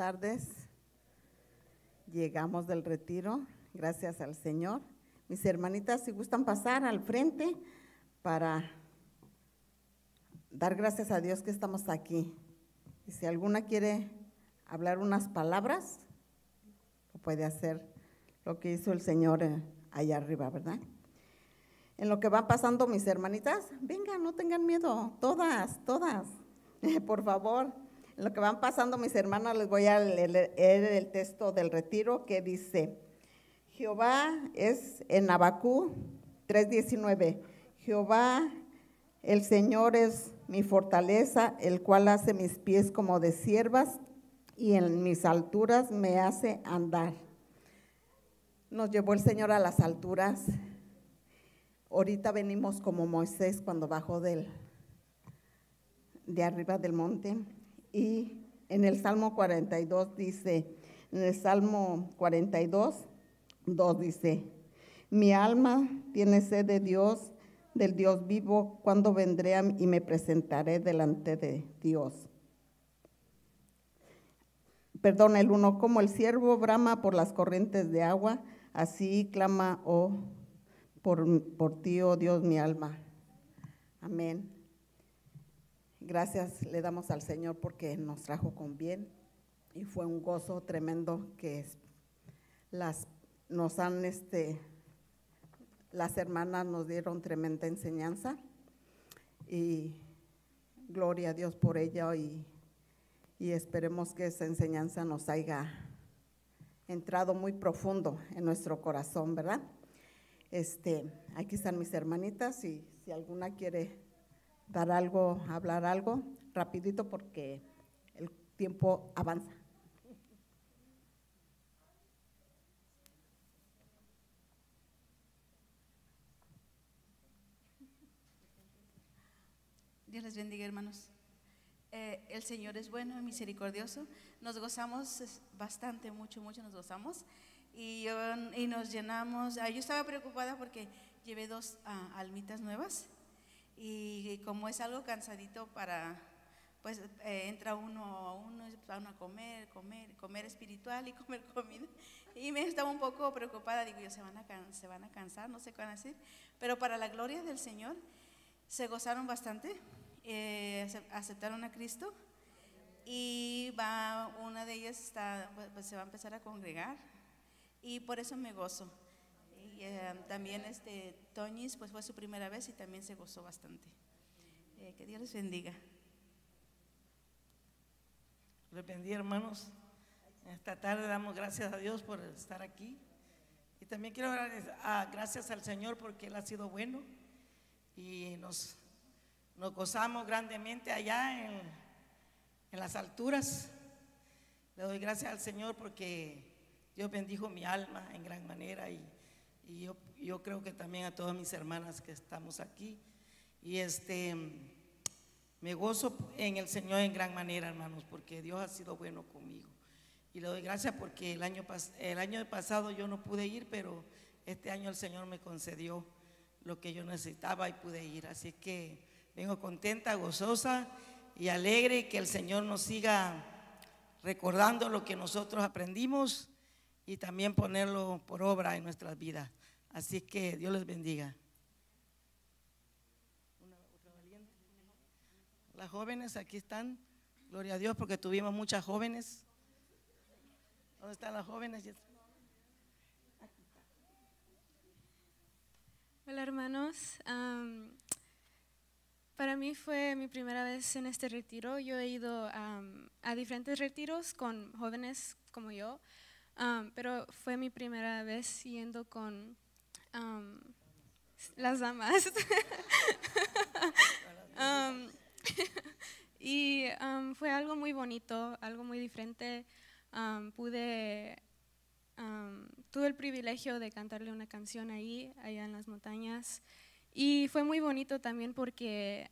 tardes. Llegamos del retiro, gracias al Señor. Mis hermanitas, si gustan pasar al frente para dar gracias a Dios que estamos aquí. Y si alguna quiere hablar unas palabras, puede hacer lo que hizo el Señor allá arriba, ¿verdad? En lo que va pasando, mis hermanitas, vengan, no tengan miedo, todas, por favor. En lo que van pasando, mis hermanas, les voy a leer el texto del retiro que dice: Jehová es en Habacuc 3:19, Jehová el Señor es mi fortaleza, el cual hace mis pies como de ciervas y en mis alturas me hace andar. Nos llevó el Señor a las alturas. Ahorita venimos como Moisés cuando bajó de arriba del monte. Y en el Salmo 42 dice, en el Salmo 42:2 dice: mi alma tiene sed de Dios, del Dios vivo. ¿Cuándo vendré y me presentaré delante de Dios? Perdón, el 1, como el ciervo brama por las corrientes de agua, así clama por ti, oh Dios, mi alma. Amén. Gracias le damos al Señor porque nos trajo con bien y fue un gozo tremendo que las hermanas nos dieron tremenda enseñanza y gloria a Dios por ella y esperemos que esa enseñanza nos haya entrado muy profundo en nuestro corazón, ¿verdad? Aquí están mis hermanitas y si alguna quiere dar algo, hablar algo, rapidito porque el tiempo avanza. Dios les bendiga, hermanos. El Señor es bueno y misericordioso. Nos gozamos bastante, mucho nos gozamos y nos llenamos. Yo estaba preocupada porque llevé 2 almitas nuevas y como es algo cansadito pues entra uno a comer espiritual y comer comida, y me estaba un poco preocupada. Digo yo, se van a cansar, no sé qué van a hacer, pero para la gloria del Señor se gozaron bastante. Aceptaron a Cristo y una de ellas pues se va a empezar a congregar y por eso me gozo. Y también Toñis pues fue su primera vez y también se gozó bastante. Que Dios les bendiga. Les bendiga, hermanos. Esta tarde damos gracias a Dios por estar aquí y también quiero dar gracias al Señor porque Él ha sido bueno y nos gozamos grandemente allá en las alturas. Le doy gracias al Señor porque Dios bendijo mi alma en gran manera y yo creo que también a todas mis hermanas que estamos aquí y me gozo en el Señor en gran manera, hermanos, porque Dios ha sido bueno conmigo y le doy gracias porque el año pasado yo no pude ir, pero este año el Señor me concedió lo que yo necesitaba y pude ir, así que vengo contenta, gozosa y alegre, y que el Señor nos siga recordando lo que nosotros aprendimos y también ponerlo por obra en nuestras vidas. Así que Dios les bendiga. Las jóvenes aquí están, gloria a Dios porque tuvimos muchas jóvenes. ¿Dónde están las jóvenes? Hola, hermanos. Para mí fue mi primera vez en este retiro. Yo he ido a diferentes retiros con jóvenes como yo, pero fue mi primera vez yendo con las damas. Y fue algo muy bonito, algo muy diferente. Tuve el privilegio de cantarle una canción allá en las montañas. Y fue muy bonito también porque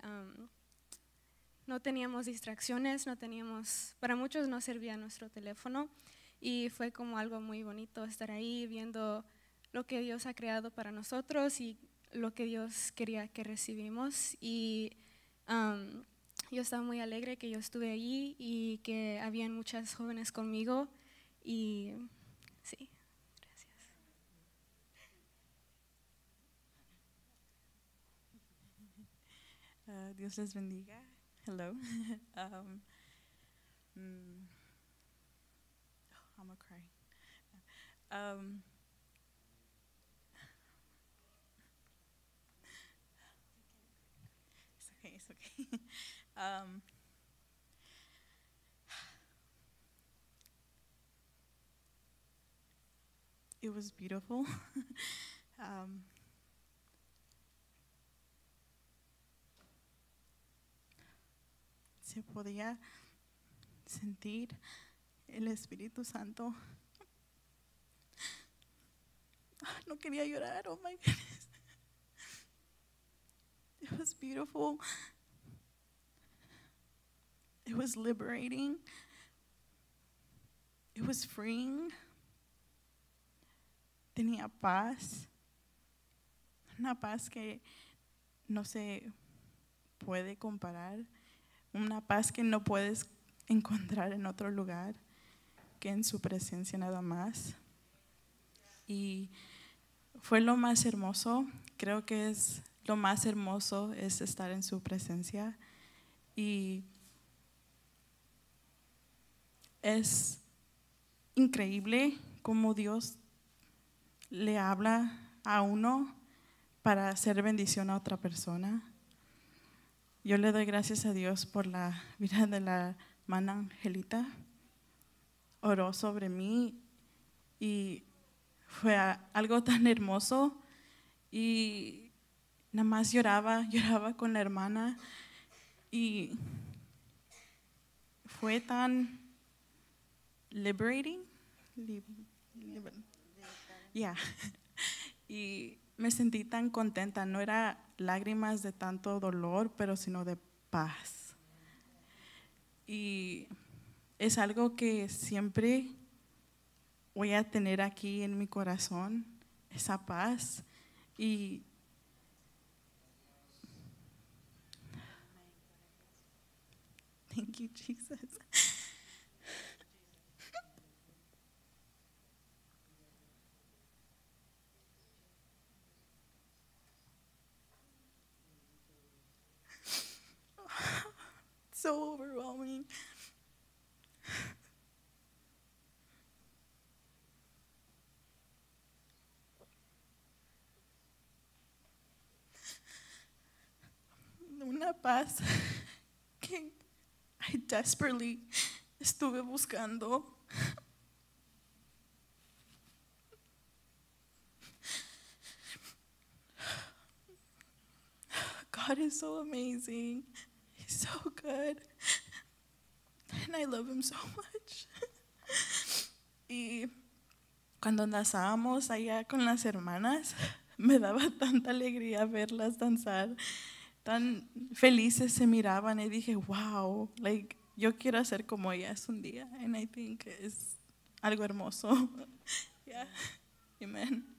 no teníamos distracciones, para muchos no servía nuestro teléfono y fue como algo muy bonito estar ahí viendo lo que Dios ha creado para nosotros y lo que Dios quería que recibimos. Y yo estaba muy alegre que yo estuve allí y que habían muchas jóvenes conmigo y sí, gracias. Dios les bendiga. Hello. I'm gonna cry. It's okay. It was beautiful. Se podía sentir el Espíritu Santo. No quería llorar, oh my goodness. It was beautiful. It was liberating. It was freeing. Tenía paz. Una paz que no se puede comparar. Una paz que no puedes encontrar en otro lugar que en su presencia nada más. Y fue lo más hermoso. Creo que es lo más hermoso es estar en su presencia. Y es increíble cómo Dios le habla a uno para hacer bendición a otra persona. Yo le doy gracias a Dios por la vida de la hermana Angelita. Oró sobre mí y fue algo tan hermoso y nada más lloraba con la hermana y fue tan liberating. Yeah. Y me sentí tan contenta, no era lágrimas de tanto dolor, pero sino de paz. Y es algo que siempre voy a tener aquí en mi corazón, esa paz. Y thank you, Jesus. So overwhelming. Una paz que I desperately estuve buscando. God is so amazing. He's so good. And I love him so much. Y cuando danzábamos allá con las hermanas, me daba tanta alegría verlas danzar. Tan felices se miraban y dije, wow, like, yo quiero ser como ellas un día. And I think es algo hermoso. Yeah. Amen.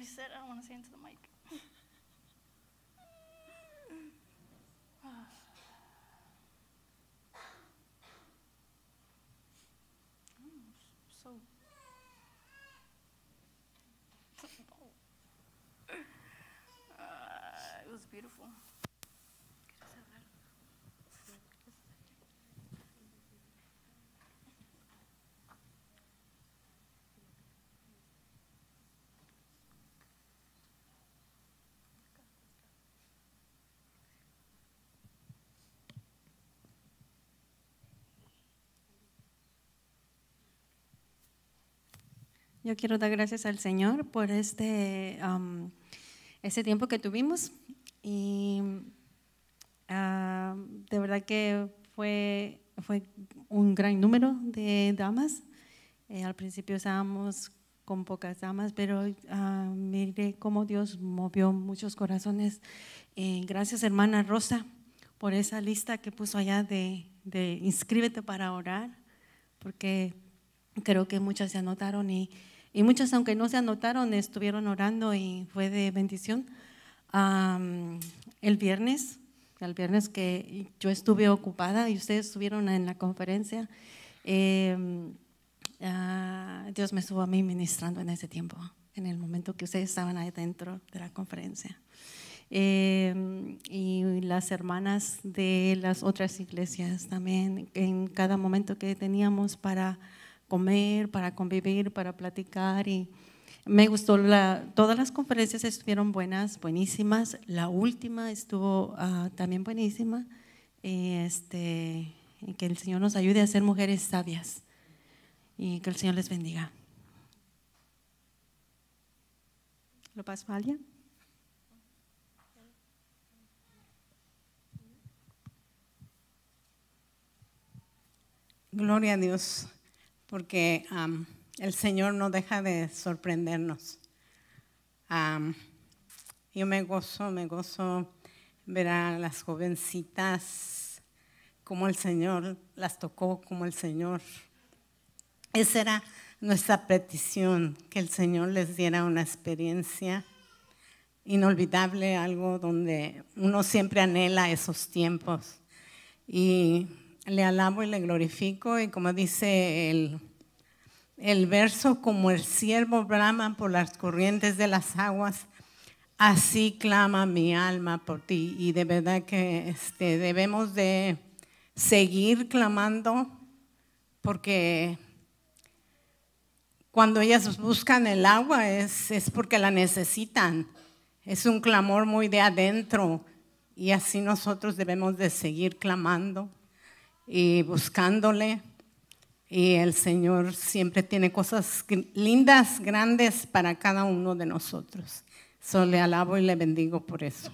I said I don't want to say into the mic. So it was beautiful. Yo quiero dar gracias al Señor por ese tiempo que tuvimos y de verdad que fue un gran número de damas. Al principio estábamos con pocas damas, pero mire cómo Dios movió muchos corazones. Gracias, hermana Rosa, por esa lista que puso allá de inscríbete para orar, porque creo que muchas se anotaron y muchas, aunque no se anotaron, estuvieron orando y fue de bendición. El viernes que yo estuve ocupada y ustedes estuvieron en la conferencia, Dios me estuvo a mí ministrando en ese tiempo, en el momento que ustedes estaban ahí dentro de la conferencia. Y las hermanas de las otras iglesias también, en cada momento que teníamos para comer, para convivir, para platicar, y me gustó. Todas las conferencias estuvieron buenísimas. La última estuvo también buenísima. Y que el Señor nos ayude a ser mujeres sabias y que el Señor les bendiga. ¿Lo paso a alguien? Gloria a Dios, porque el Señor no deja de sorprendernos. Yo me gozo ver a las jovencitas, como el Señor las tocó, como el Señor. Esa era nuestra petición, que el Señor les diera una experiencia inolvidable, algo donde uno siempre anhela esos tiempos. Y le alabo y le glorifico, y como dice el verso, como el ciervo brama por las corrientes de las aguas, así clama mi alma por ti. Y de verdad que debemos de seguir clamando, porque cuando ellas buscan el agua es porque la necesitan. Es un clamor muy de adentro, y así nosotros debemos de seguir clamando y buscándole, y el Señor siempre tiene cosas lindas, grandes para cada uno de nosotros. Le alabo y le bendigo por eso.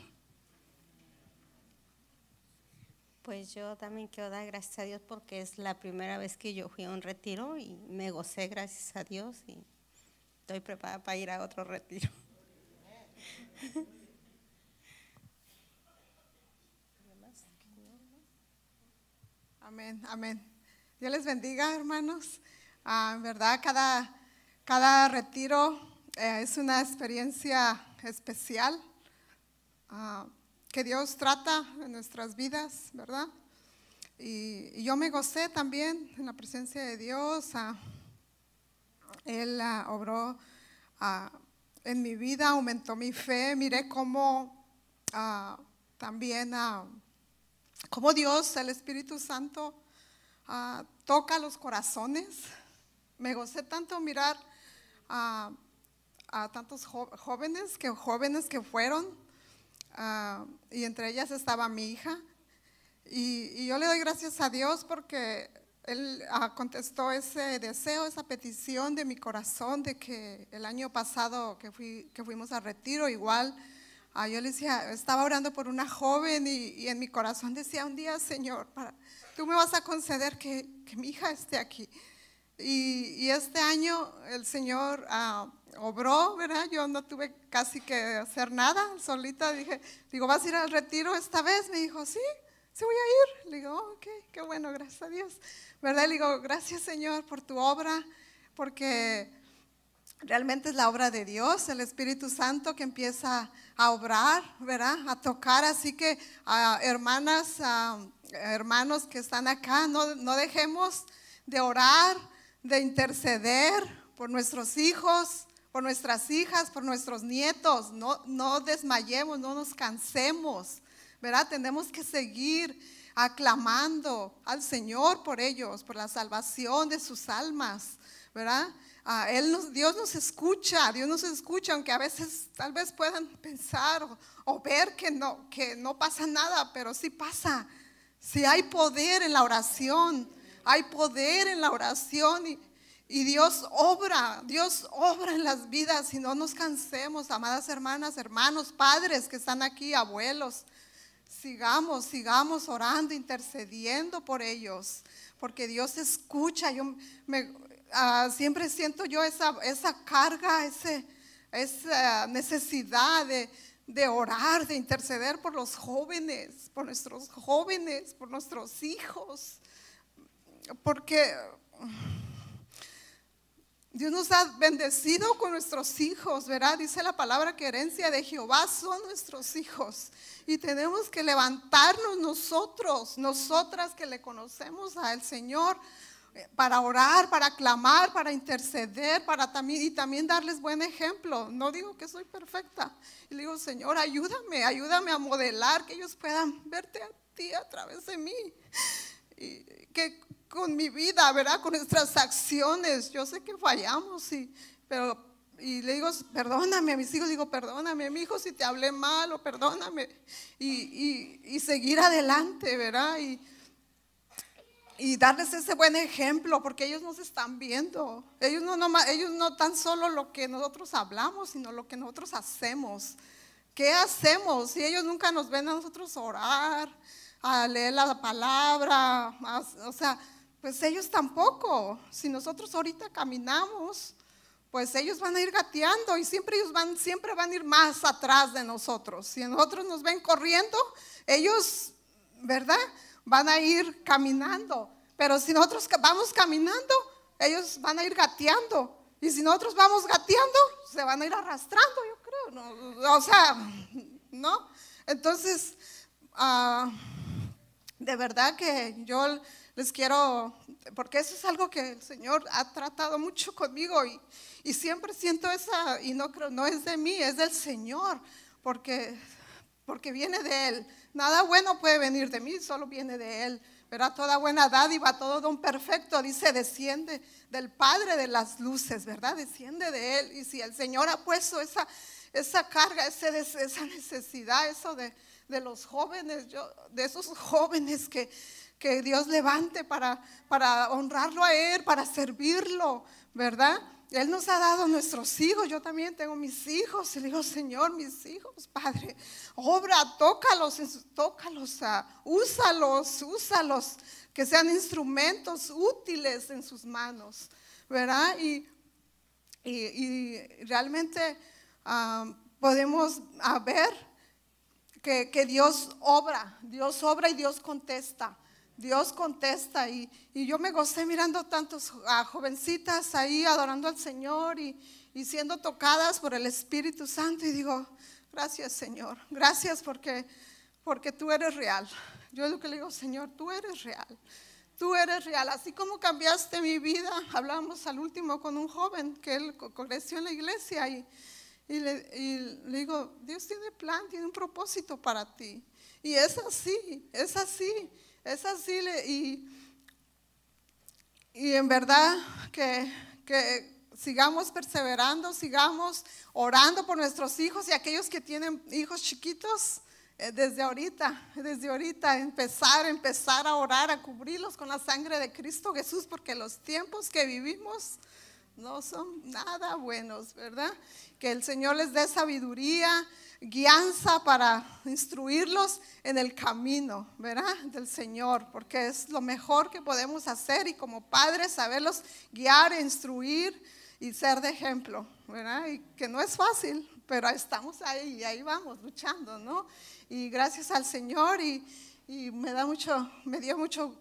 Pues yo también quiero dar gracias a Dios porque es la primera vez que yo fui a un retiro y me gocé, gracias a Dios, y estoy preparada para ir a otro retiro. Amén, amén. Dios les bendiga, hermanos. En verdad, cada retiro es una experiencia especial que Dios trata en nuestras vidas, ¿verdad? Y yo me gocé también en la presencia de Dios. Él obró en mi vida, aumentó mi fe. Miré cómo también cómo Dios, el Espíritu Santo, toca los corazones. Me gocé tanto mirar a tantos jóvenes que fueron, y entre ellas estaba mi hija. Y yo le doy gracias a Dios porque Él contestó ese deseo, esa petición de mi corazón, de que el año pasado que fuimos a retiro, igual yo le decía, estaba orando por una joven y en mi corazón decía, un día, Señor, tú me vas a conceder que mi hija esté aquí. Y este año el Señor obró, ¿verdad? Yo no tuve casi que hacer nada, solita digo, ¿vas a ir al retiro esta vez? Me dijo, sí voy a ir. Le digo, ok, qué bueno, gracias a Dios, ¿verdad? Le digo, gracias, Señor, por tu obra, porque realmente es la obra de Dios, el Espíritu Santo que empieza a obrar, ¿verdad? A tocar. Así que hermanas, hermanos que están acá, no dejemos de orar, de interceder por nuestros hijos, por nuestras hijas, por nuestros nietos. No desmayemos, no nos cansemos, ¿verdad? Tenemos que seguir aclamando al Señor por ellos, por la salvación de sus almas, ¿verdad? Dios nos escucha, aunque a veces tal vez puedan pensar o ver que no pasa nada, pero sí pasa. Sí hay poder en la oración, y Dios obra en las vidas, y no nos cansemos, amadas hermanas, hermanos, padres que están aquí, abuelos. Sigamos orando, intercediendo por ellos, porque Dios escucha. Siempre siento yo esa carga, esa necesidad de orar, de interceder por los jóvenes, por nuestros hijos, porque Dios nos ha bendecido con nuestros hijos, ¿verdad? Dice la palabra que herencia de Jehová son nuestros hijos, y tenemos que levantarnos nosotras que le conocemos al Señor, para orar, para clamar, para interceder, y también darles buen ejemplo. No digo que soy perfecta, y le digo, Señor, ayúdame a modelar, que ellos puedan verte a ti a través de mí, y que con mi vida, ¿verdad? Con nuestras acciones. Yo sé que fallamos, y le digo, perdóname a mis hijos, digo, perdóname a mi hijo si te hablé mal, o perdóname, y seguir adelante, ¿verdad? Y darles ese buen ejemplo, porque ellos nos están viendo. Ellos no tan solo lo que nosotros hablamos, sino lo que nosotros hacemos. ¿Qué hacemos? Si ellos nunca nos ven a nosotros orar, a leer la palabra, pues ellos tampoco. Si nosotros ahorita caminamos, pues ellos van a ir gateando, y siempre van a ir más atrás de nosotros. Si nosotros nos ven corriendo, ellos, ¿verdad?, van a ir caminando. Pero si nosotros vamos caminando, ellos van a ir gateando. Y si nosotros vamos gateando, se van a ir arrastrando, yo creo. ¿No? Entonces, de verdad que yo les quiero, porque eso es algo que el Señor ha tratado mucho conmigo, y siempre siento y no es de mí, es del Señor, porque viene de Él. Nada bueno puede venir de mí, solo viene de Él, ¿verdad? Toda buena dádiva, todo don perfecto, dice, desciende del Padre de las luces, ¿verdad? Desciende de Él. Y si el Señor ha puesto esa carga, esa necesidad, eso de los jóvenes, de esos jóvenes que Dios levante para honrarlo a Él, para servirlo, ¿verdad? Él nos ha dado nuestros hijos. Yo también tengo mis hijos, y le digo, Señor, mis hijos, Padre, obra, tócalos, úsalos, que sean instrumentos útiles en sus manos, ¿verdad? Y realmente podemos ver que Dios obra y Dios contesta. Dios contesta, y yo me gocé mirando tantos jovencitas ahí adorando al Señor y siendo tocadas por el Espíritu Santo, y digo, gracias, Señor, gracias porque tú eres real. Yo lo que le digo, Señor, tú eres real, así como cambiaste mi vida. Hablábamos al último con un joven que él creció en la iglesia, y le digo, Dios tiene plan, tiene un propósito para ti, y es así, y en verdad que sigamos perseverando, sigamos orando por nuestros hijos, y aquellos que tienen hijos chiquitos, desde ahorita empezar a orar, a cubrirlos con la sangre de Cristo Jesús, porque los tiempos que vivimos no son nada buenos, ¿verdad? Que el Señor les dé sabiduría, guianza para instruirlos en el camino, ¿verdad?, del Señor, porque es lo mejor que podemos hacer, y como padres saberlos guiar, instruir y ser de ejemplo, ¿verdad? Y que no es fácil, pero estamos ahí, y ahí vamos luchando, ¿no? Y gracias al Señor, y me dio mucho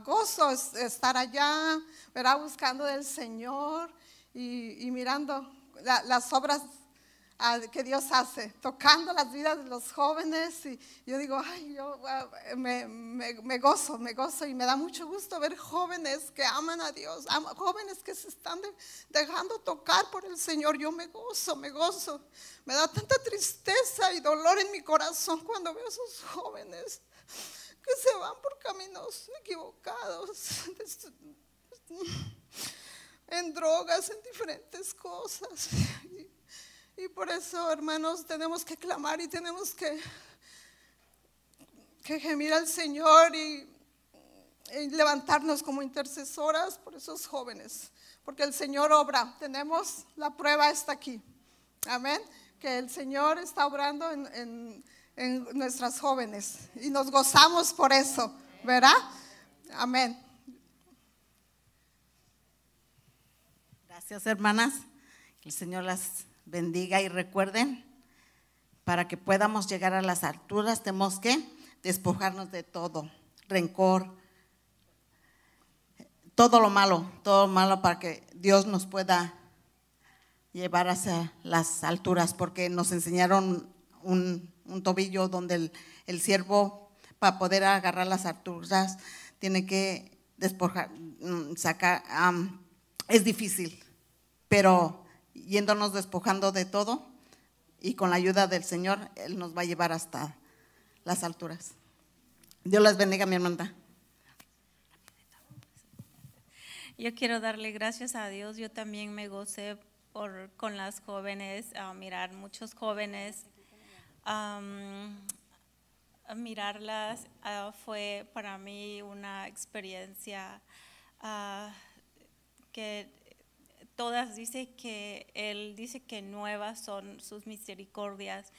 gozo estar allá, ¿verdad?, buscando del Señor, y mirando las obras que Dios hace, tocando las vidas de los jóvenes. Y yo digo, ay, yo me gozo y me da mucho gusto ver jóvenes que aman a Dios, jóvenes que se están dejando tocar por el Señor. Yo me gozo. Me da tanta tristeza y dolor en mi corazón cuando veo a esos jóvenes que se van por caminos equivocados, en drogas, en diferentes cosas. Y por eso, hermanos, tenemos que clamar y tenemos que gemir al Señor y levantarnos como intercesoras por esos jóvenes, porque el Señor obra. Tenemos la prueba, está aquí. Amén. Que el Señor está obrando en nuestras jóvenes y nos gozamos por eso, ¿verdad? Amén. Gracias, hermanas. Que el Señor las bendiga y recuerden, para que podamos llegar a las alturas tenemos que despojarnos de todo, rencor, todo lo malo para que Dios nos pueda llevar hacia las alturas, porque nos enseñaron un tobillo donde el siervo, para poder agarrar las alturas, tiene que despojar, sacar. Es difícil, pero yéndonos despojando de todo y con la ayuda del Señor, Él nos va a llevar hasta las alturas. Dios les bendiga, mi hermana. Yo quiero darle gracias a Dios. Yo también me gocé con las jóvenes, mirar muchos jóvenes, mirarlas fue para mí una experiencia que todas dicen que Él dice que nuevas son sus misericordias,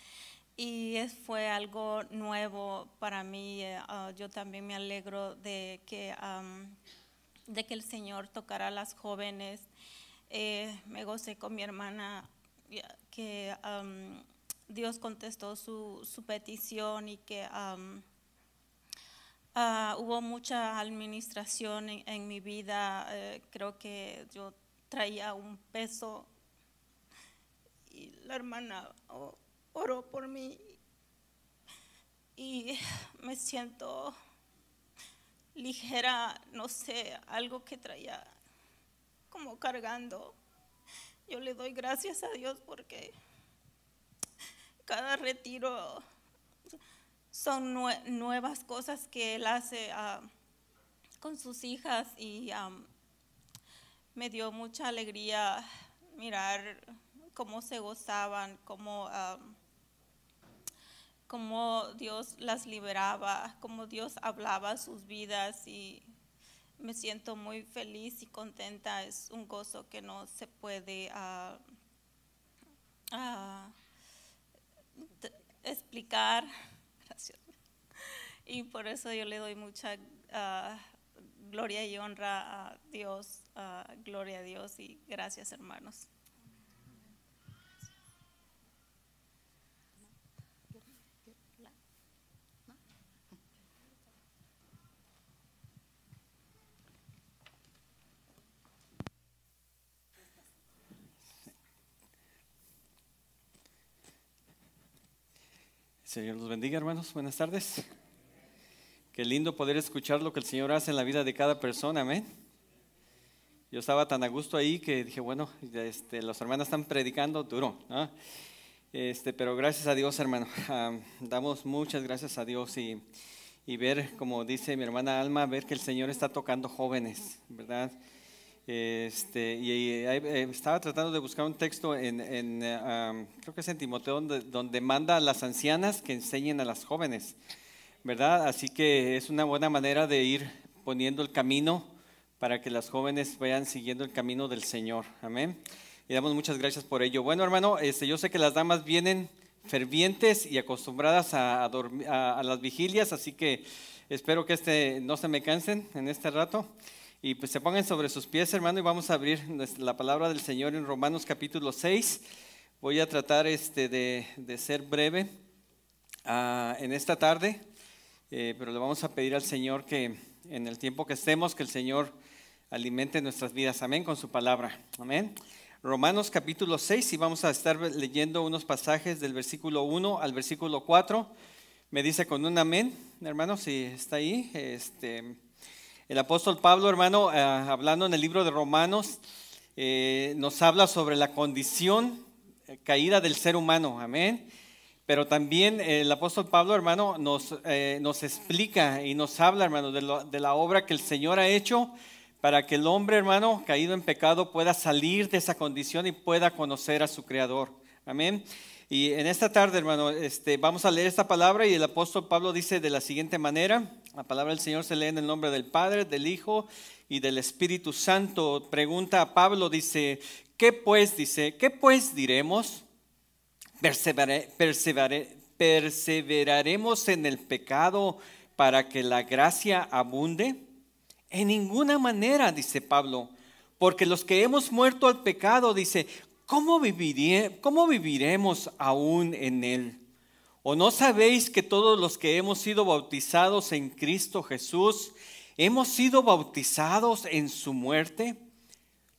y fue algo nuevo para mí. Yo también me alegro de que el Señor tocara a las jóvenes. Me gocé con mi hermana que Dios contestó su petición y que hubo mucha administración en mi vida. Creo que yo traía un peso y la hermana oró por mí y me siento ligera, no sé, algo que traía como cargando. Yo le doy gracias a Dios porque cada retiro son nuevas cosas que Él hace con sus hijas, y me dio mucha alegría mirar cómo se gozaban, cómo Dios las liberaba, cómo Dios hablaba a sus vidas, y me siento muy feliz y contenta. Es un gozo que no se puede explicar. Gracias. Y por eso yo le doy mucha gloria y honra a Dios, gloria a Dios, y gracias, hermanos. Señor los bendiga, hermanos. Buenas tardes. Qué lindo poder escuchar lo que el Señor hace en la vida de cada persona, amén. Yo estaba tan a gusto ahí que dije, bueno, los hermanos están predicando duro, ¿no? Pero gracias a Dios, hermano, damos muchas gracias a Dios y ver, como dice mi hermana Alma, ver que el Señor está tocando jóvenes, ¿verdad? Estaba tratando de buscar un texto creo que es en Timoteo, donde manda a las ancianas que enseñen a las jóvenes, ¿verdad? Así que es una buena manera de ir poniendo el camino para que las jóvenes vayan siguiendo el camino del Señor, amén. Y damos muchas gracias por ello. Bueno, hermano, yo sé que las damas vienen fervientes y acostumbradas a las vigilias, así que espero que no se me cansen en este rato. Y pues se pongan sobre sus pies, hermano, y vamos a abrir la palabra del Señor en Romanos capítulo 6. Voy a tratar de ser breve en esta tarde, pero le vamos a pedir al Señor que en el tiempo que estemos, que el Señor alimente nuestras vidas, amén, con su palabra, amén. Romanos capítulo 6 y vamos a estar leyendo unos pasajes del versículo 1 al versículo 4. Me dice con un amén, hermano, si está ahí. El apóstol Pablo, hermano, hablando en el libro de Romanos, nos habla sobre la condición caída del ser humano, amén. Pero también el apóstol Pablo, hermano, nos explica y nos habla, hermano, de la obra que el Señor ha hecho para que el hombre, hermano, caído en pecado pueda salir de esa condición y pueda conocer a su Creador. Amén. Y en esta tarde, hermano, vamos a leer esta palabra y el apóstol Pablo dice de la siguiente manera. La palabra del Señor se lee en el nombre del Padre, del Hijo y del Espíritu Santo. Pregunta a Pablo, dice, ¿qué pues diremos? ¿Perseveraremos en el pecado para que la gracia abunde? En ninguna manera, dice Pablo, porque los que hemos muerto al pecado, dice, ¿cómo viviremos aún en él? ¿O no sabéis que todos los que hemos sido bautizados en Cristo Jesús, hemos sido bautizados en su muerte?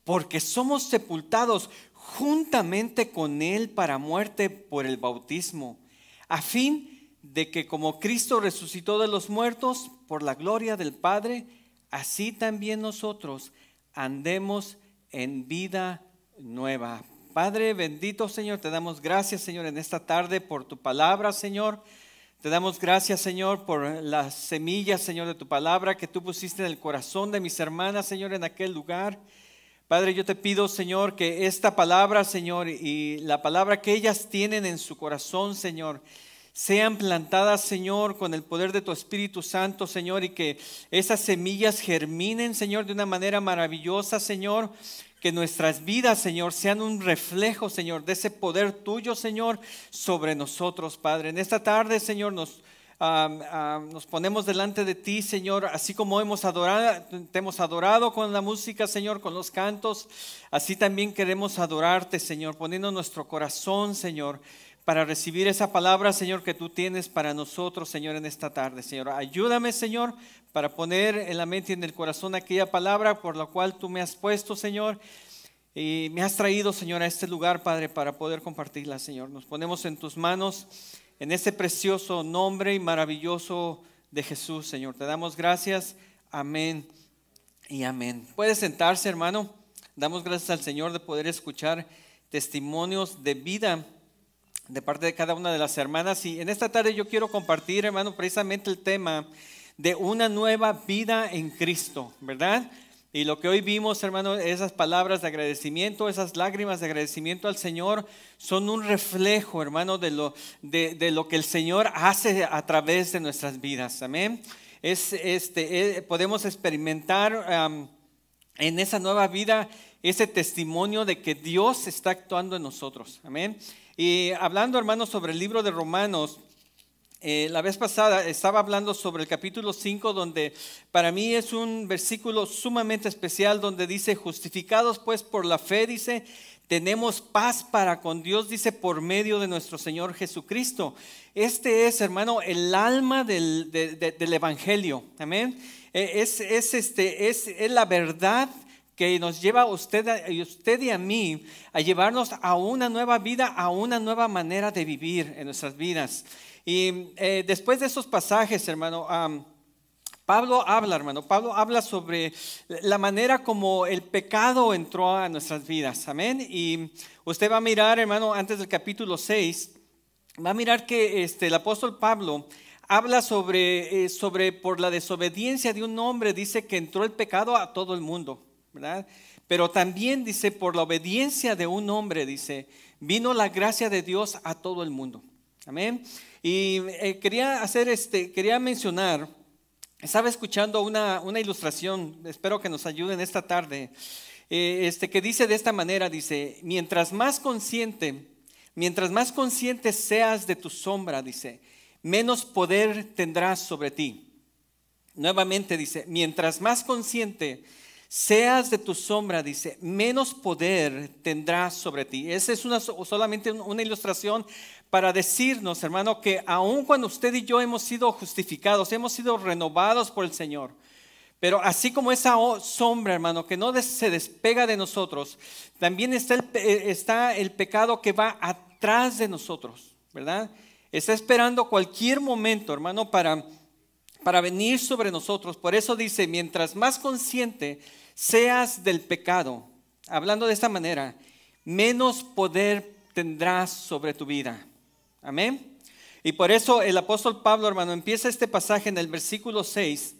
Porque somos sepultados juntamente con él para muerte por el bautismo, a fin de que como Cristo resucitó de los muertos por la gloria del Padre, así también nosotros andemos en vida nueva. Padre bendito, Señor, te damos gracias, Señor, en esta tarde por tu palabra, Señor. Te damos gracias, Señor, por las semillas, Señor, de tu palabra que tú pusiste en el corazón de mis hermanas, Señor, en aquel lugar. Padre, yo te pido, Señor, que esta palabra, Señor, y la palabra que ellas tienen en su corazón, Señor, sean plantadas, Señor, con el poder de tu Espíritu Santo, Señor, y que esas semillas germinen, Señor, de una manera maravillosa, Señor. Que nuestras vidas, Señor, sean un reflejo, Señor, de ese poder tuyo, Señor, sobre nosotros, Padre. En esta tarde, Señor, nos ponemos delante de ti, Señor, así como te hemos adorado con la música, Señor, con los cantos, así también queremos adorarte, Señor, poniendo nuestro corazón, Señor, para recibir esa palabra, Señor, que tú tienes para nosotros, Señor, en esta tarde, Señor. Ayúdame, Señor, para poner en la mente y en el corazón aquella palabra por la cual tú me has puesto, Señor, y me has traído, Señor, a este lugar, Padre, para poder compartirla, Señor. Nos ponemos en tus manos, en ese precioso nombre y maravilloso de Jesús, Señor. Te damos gracias. Amén y amén. Puede sentarse, hermano. Damos gracias al Señor de poder escuchar testimonios de vida de parte de cada una de las hermanas. Y en esta tarde yo quiero compartir, hermano, precisamente el tema de una nueva vida en Cristo, ¿verdad? Y lo que hoy vimos, hermano, esas palabras de agradecimiento, esas lágrimas de agradecimiento al Señor, son un reflejo, hermano, de lo que el Señor hace a través de nuestras vidas. Amén. Podemos experimentar en esa nueva vida ese testimonio de que Dios está actuando en nosotros. Amén. Y hablando, hermanos, sobre el libro de Romanos, la vez pasada estaba hablando sobre el capítulo 5, donde para mí es un versículo sumamente especial, donde dice, justificados pues por la fe, dice, tenemos paz para con Dios, dice, por medio de nuestro Señor Jesucristo. Este es, hermano, el alma del evangelio. Amén. Es la verdad que nos lleva a usted y a mí a llevarnos a una nueva vida, a una nueva manera de vivir en nuestras vidas. Y después de esos pasajes, hermano, Pablo habla sobre la manera como el pecado entró a nuestras vidas. Amén. Y usted va a mirar, hermano, antes del capítulo 6, va a mirar que el apóstol Pablo habla sobre por la desobediencia de un hombre, dice que entró el pecado a todo el mundo, ¿verdad? Pero también dice, por la obediencia de un hombre, dice, vino la gracia de Dios a todo el mundo. Amén. Y quería mencionar, estaba escuchando una ilustración, espero que nos ayuden esta tarde, que dice de esta manera, dice, mientras más consciente seas de tu sombra, dice, menos poder tendrás sobre ti. Nuevamente dice, mientras más consciente seas de tu sombra, dice, menos poder tendrás sobre ti. Esa es solamente una ilustración para decirnos, hermano, que aun cuando usted y yo hemos sido justificados, hemos sido renovados por el Señor, Pero así como esa sombra, hermano, que no se despega de nosotros, también está el pecado que va atrás de nosotros, ¿verdad? Está esperando cualquier momento, hermano, para venir sobre nosotros. Por eso dice, mientras más consciente seas del pecado, hablando de esta manera, menos poder tendrás sobre tu vida. Amén. Y por eso el apóstol Pablo, hermano, empieza este pasaje en el versículo 6,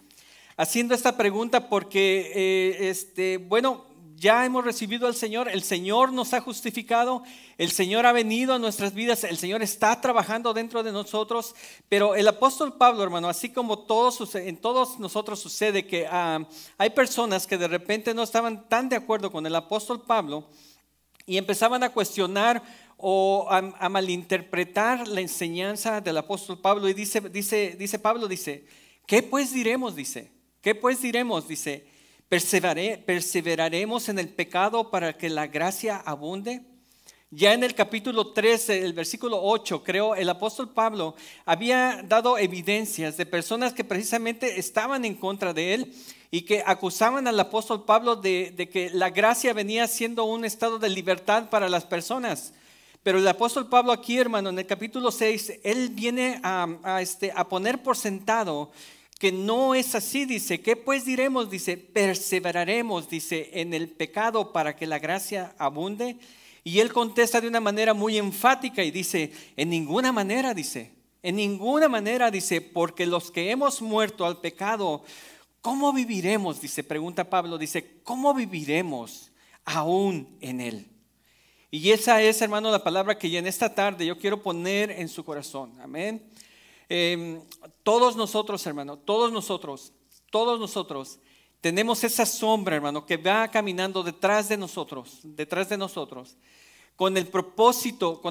haciendo esta pregunta porque, bueno, ya hemos recibido al Señor, el Señor nos ha justificado, el Señor ha venido a nuestras vidas, el Señor está trabajando dentro de nosotros, pero el apóstol Pablo, hermano, así como en todos nosotros sucede que hay personas que de repente no estaban tan de acuerdo con el apóstol Pablo y empezaban a cuestionar o a malinterpretar la enseñanza del apóstol Pablo. Y dice Pablo, ¿qué pues diremos? ¿Qué pues diremos? Dice, ¿perseveraremos en el pecado para que la gracia abunde? Ya en el capítulo 13, el versículo 8, creo, el apóstol Pablo había dado evidencias de personas que precisamente estaban en contra de él y que acusaban al apóstol Pablo de que la gracia venía siendo un estado de libertad para las personas. Pero el apóstol Pablo aquí, hermano, en el capítulo 6, él viene a poner por sentado que no es así. Dice, ¿qué pues diremos? Dice, perseveraremos, dice, en el pecado para que la gracia abunde. Y él contesta de una manera muy enfática y dice, en ninguna manera, dice, porque los que hemos muerto al pecado, ¿cómo viviremos? Dice, pregunta Pablo, dice, ¿cómo viviremos aún en él? Y esa es, hermano, la palabra que ya en esta tarde yo quiero poner en su corazón. Amén. Todos nosotros, hermano, todos nosotros tenemos esa sombra, hermano, que va caminando detrás de nosotros, con el propósito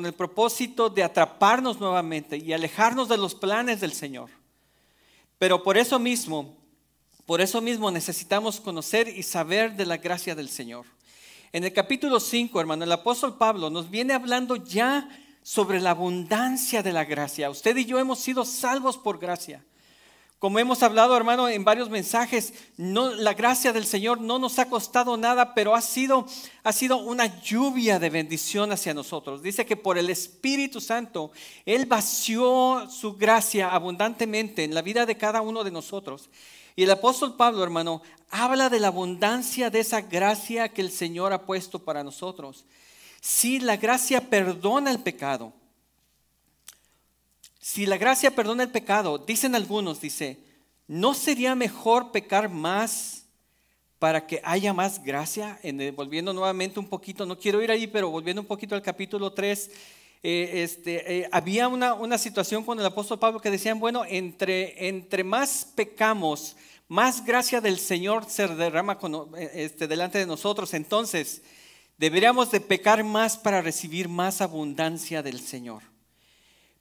de atraparnos nuevamente y alejarnos de los planes del Señor. Pero por eso mismo necesitamos conocer y saber de la gracia del Señor. En el capítulo 5, hermano, el apóstol Pablo nos viene hablando ya sobre la abundancia de la gracia. Usted y yo hemos sido salvos por gracia. Como hemos hablado, hermano, en varios mensajes, la gracia del Señor no nos ha costado nada, pero ha sido una lluvia de bendición hacia nosotros. Dice que por el Espíritu Santo, Él vació su gracia abundantemente en la vida de cada uno de nosotros. Y el apóstol Pablo, hermano, habla de la abundancia de esa gracia que el Señor ha puesto para nosotros. Si la gracia perdona el pecado, dicen algunos, ¿no sería mejor pecar más para que haya más gracia? Volviendo nuevamente un poquito, no quiero ir ahí, pero volviendo un poquito al capítulo 3, había una situación con el apóstol Pablo que decían, bueno, entre más pecamos, más gracia del Señor se derrama delante de nosotros. Entonces, deberíamos de pecar más para recibir más abundancia del Señor.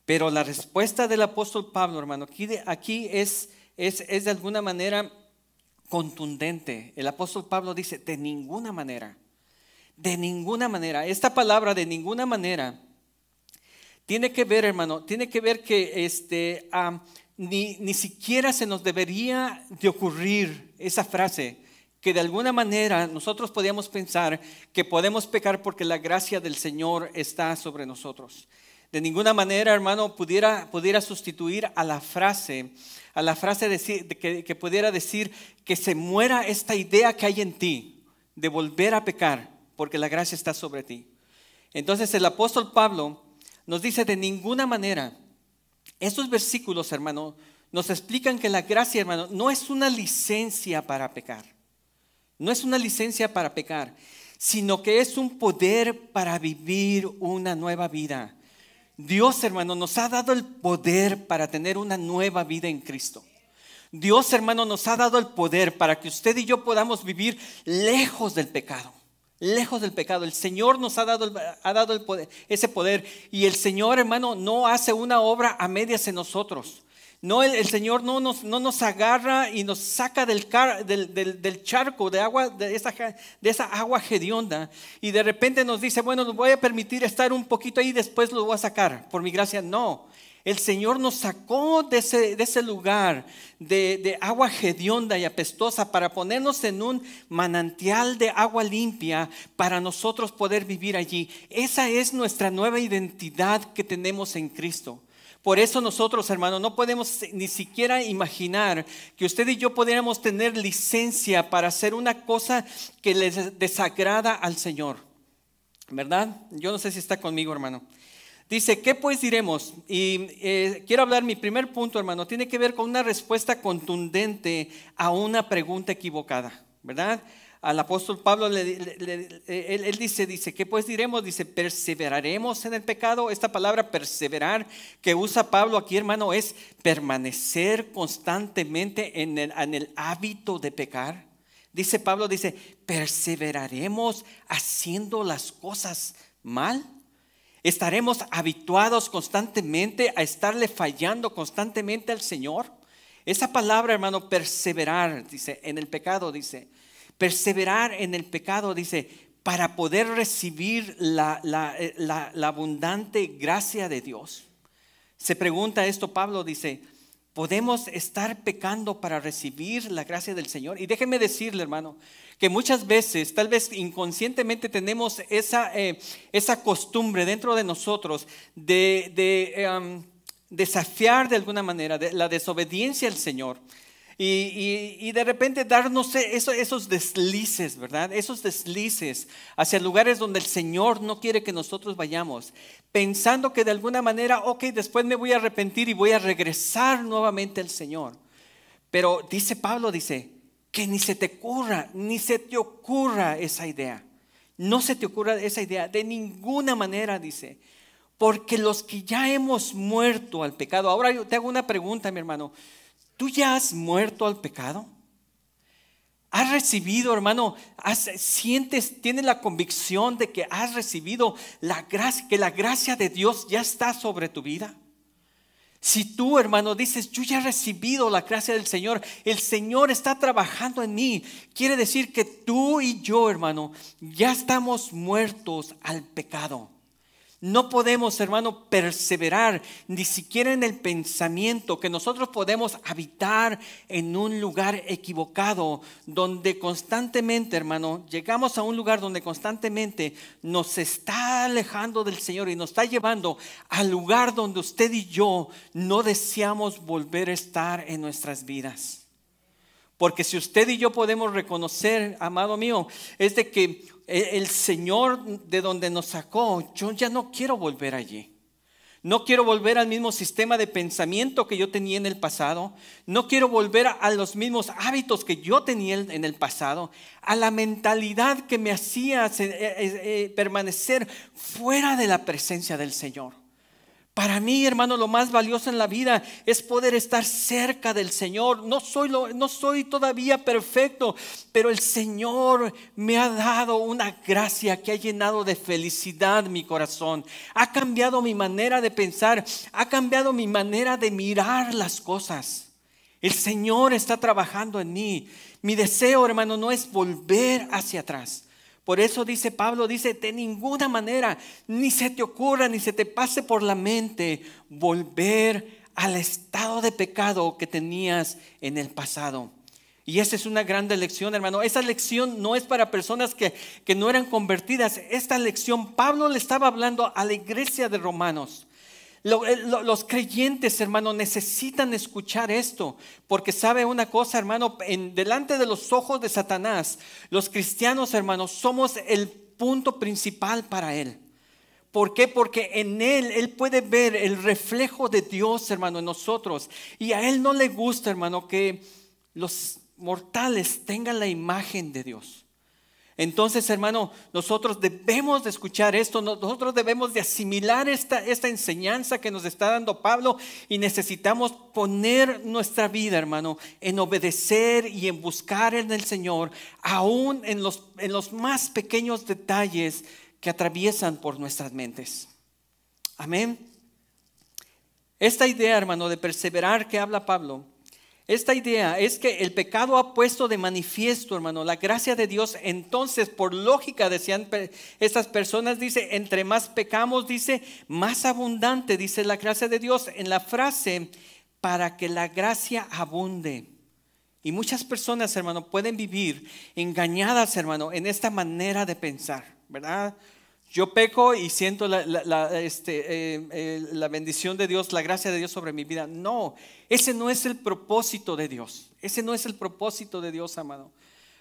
Pero la respuesta del apóstol Pablo, hermano, aquí es de alguna manera contundente. El apóstol Pablo dice, de ninguna manera. Esta palabra de ninguna manera tiene que ver, hermano, que ni siquiera se nos debería de ocurrir esa frase, que de alguna manera nosotros podíamos pensar que podemos pecar porque la gracia del Señor está sobre nosotros. De ninguna manera, hermano, pudiera sustituir a la frase que pudiera decir que se muera esta idea que hay en ti de volver a pecar porque la gracia está sobre ti. Entonces el apóstol Pablo nos dice de ninguna manera. Estos versículos, hermano, nos explican que la gracia, hermano, no es una licencia para pecar. No es una licencia para pecar, sino que es un poder para vivir una nueva vida. Dios, hermano, nos ha dado el poder para tener una nueva vida en Cristo. Dios, hermano, nos ha dado el poder para que usted y yo podamos vivir lejos del pecado. Lejos del pecado. El Señor nos ha dado el poder, ese poder. Y el Señor, hermano, no hace una obra a medias en nosotros. No, el Señor no nos agarra y nos saca del charco de agua, de esa agua hedionda, y de repente nos dice, bueno, les voy a permitir estar un poquito ahí, después los voy a sacar por mi gracia. No, El Señor nos sacó de ese lugar de agua hedionda y apestosa para ponernos en un manantial de agua limpia para nosotros poder vivir allí. Esa es nuestra nueva identidad que tenemos en Cristo. Por eso nosotros, hermanos, no podemos ni siquiera imaginar que usted y yo pudiéramos tener licencia para hacer una cosa que les desagrada al Señor. ¿Verdad? Yo no sé si está conmigo, hermano. Dice, ¿qué pues diremos? Y quiero hablar, mi primer punto, hermano, tiene que ver con una respuesta contundente a una pregunta equivocada, ¿verdad? Al apóstol Pablo, él dice, ¿qué pues diremos? Dice, ¿perseveraremos en el pecado? Esta palabra perseverar que usa Pablo aquí, hermano, es permanecer constantemente en el hábito de pecar. Dice Pablo, dice, ¿perseveraremos haciendo las cosas mal? ¿Estaremos habituados constantemente a estarle fallando constantemente al Señor? Esa palabra, hermano, perseverar, dice, en el pecado, dice, perseverar en el pecado, dice, para poder recibir la abundante gracia de Dios. Se pregunta esto, Pablo dice, ¿podemos estar pecando para recibir la gracia del Señor? Y déjeme decirle, hermano, que muchas veces, tal vez inconscientemente, tenemos esa costumbre dentro de nosotros de desafiar de alguna manera la desobediencia al Señor. Y de repente darnos esos deslices, ¿verdad? Esos deslices hacia lugares donde el Señor no quiere que nosotros vayamos, pensando que de alguna manera, ok, después me voy a arrepentir y voy a regresar nuevamente al Señor. Pero dice Pablo, dice, que ni se te ocurra esa idea. No se te ocurra esa idea de ninguna manera, dice. Porque los que ya hemos muerto al pecado. Ahora yo te hago una pregunta, mi hermano. ¿Tú ya has muerto al pecado? ¿Has recibido, hermano? ¿Tienes la convicción de que has recibido la gracia, que la gracia de Dios ya está sobre tu vida? Si tú, hermano, dices, yo ya he recibido la gracia del Señor, el Señor está trabajando en mí, quiere decir que tú y yo, hermano, ya estamos muertos al pecado. No podemos, hermano, perseverar ni siquiera en el pensamiento que nosotros podemos habitar en un lugar equivocado, donde constantemente, hermano, llegamos a un lugar donde constantemente nos está alejando del Señor y nos está llevando al lugar donde usted y yo no deseamos volver a estar en nuestras vidas. Porque si usted y yo podemos reconocer, amado mío, es de que el Señor de donde nos sacó, yo ya no quiero volver allí. No quiero volver al mismo sistema de pensamiento que yo tenía en el pasado. No quiero volver a los mismos hábitos que yo tenía en el pasado. A la mentalidad que me hacía permanecer fuera de la presencia del Señor. Para mí, hermano, lo más valioso en la vida es poder estar cerca del Señor. No soy todavía perfecto, pero el Señor me ha dado una gracia que ha llenado de felicidad mi corazón. Ha cambiado mi manera de pensar, ha cambiado mi manera de mirar las cosas. El Señor está trabajando en mí. Mi deseo, hermano, no es volver hacia atrás. Por eso dice Pablo, dice, de ninguna manera, ni se te ocurra, ni se te pase por la mente volver al estado de pecado que tenías en el pasado. Y esa es una gran lección, hermano. Esa lección no es para personas que no eran convertidas. Esta lección, Pablo le estaba hablando a la iglesia de Romanos. Los creyentes, hermano, necesitan escuchar esto, porque sabe una cosa, hermano, delante de los ojos de Satanás, los cristianos, hermanos, somos el punto principal para él. ¿Por qué? Porque en él puede ver el reflejo de Dios, hermano, en nosotros. Y a él no le gusta, hermano, que los mortales tengan la imagen de Dios. Entonces, hermano, nosotros debemos de escuchar esto, nosotros debemos de asimilar esta enseñanza que nos está dando Pablo y necesitamos poner nuestra vida, hermano, en obedecer y en buscar en el Señor, aún en los más pequeños detalles que atraviesan por nuestras mentes. Amén. Esta idea, hermano, de perseverar que habla Pablo Esta idea es que el pecado ha puesto de manifiesto, hermano, la gracia de Dios. Entonces, por lógica, decían estas personas, dice, entre más pecamos, dice, más abundante, dice la gracia de Dios en la frase, para que la gracia abunde. Y muchas personas, hermano, pueden vivir engañadas, hermano, en esta manera de pensar, ¿verdad? Yo peco y siento la bendición de Dios, la gracia de Dios sobre mi vida. No, ese no es el propósito de Dios. Ese no es el propósito de Dios, amado.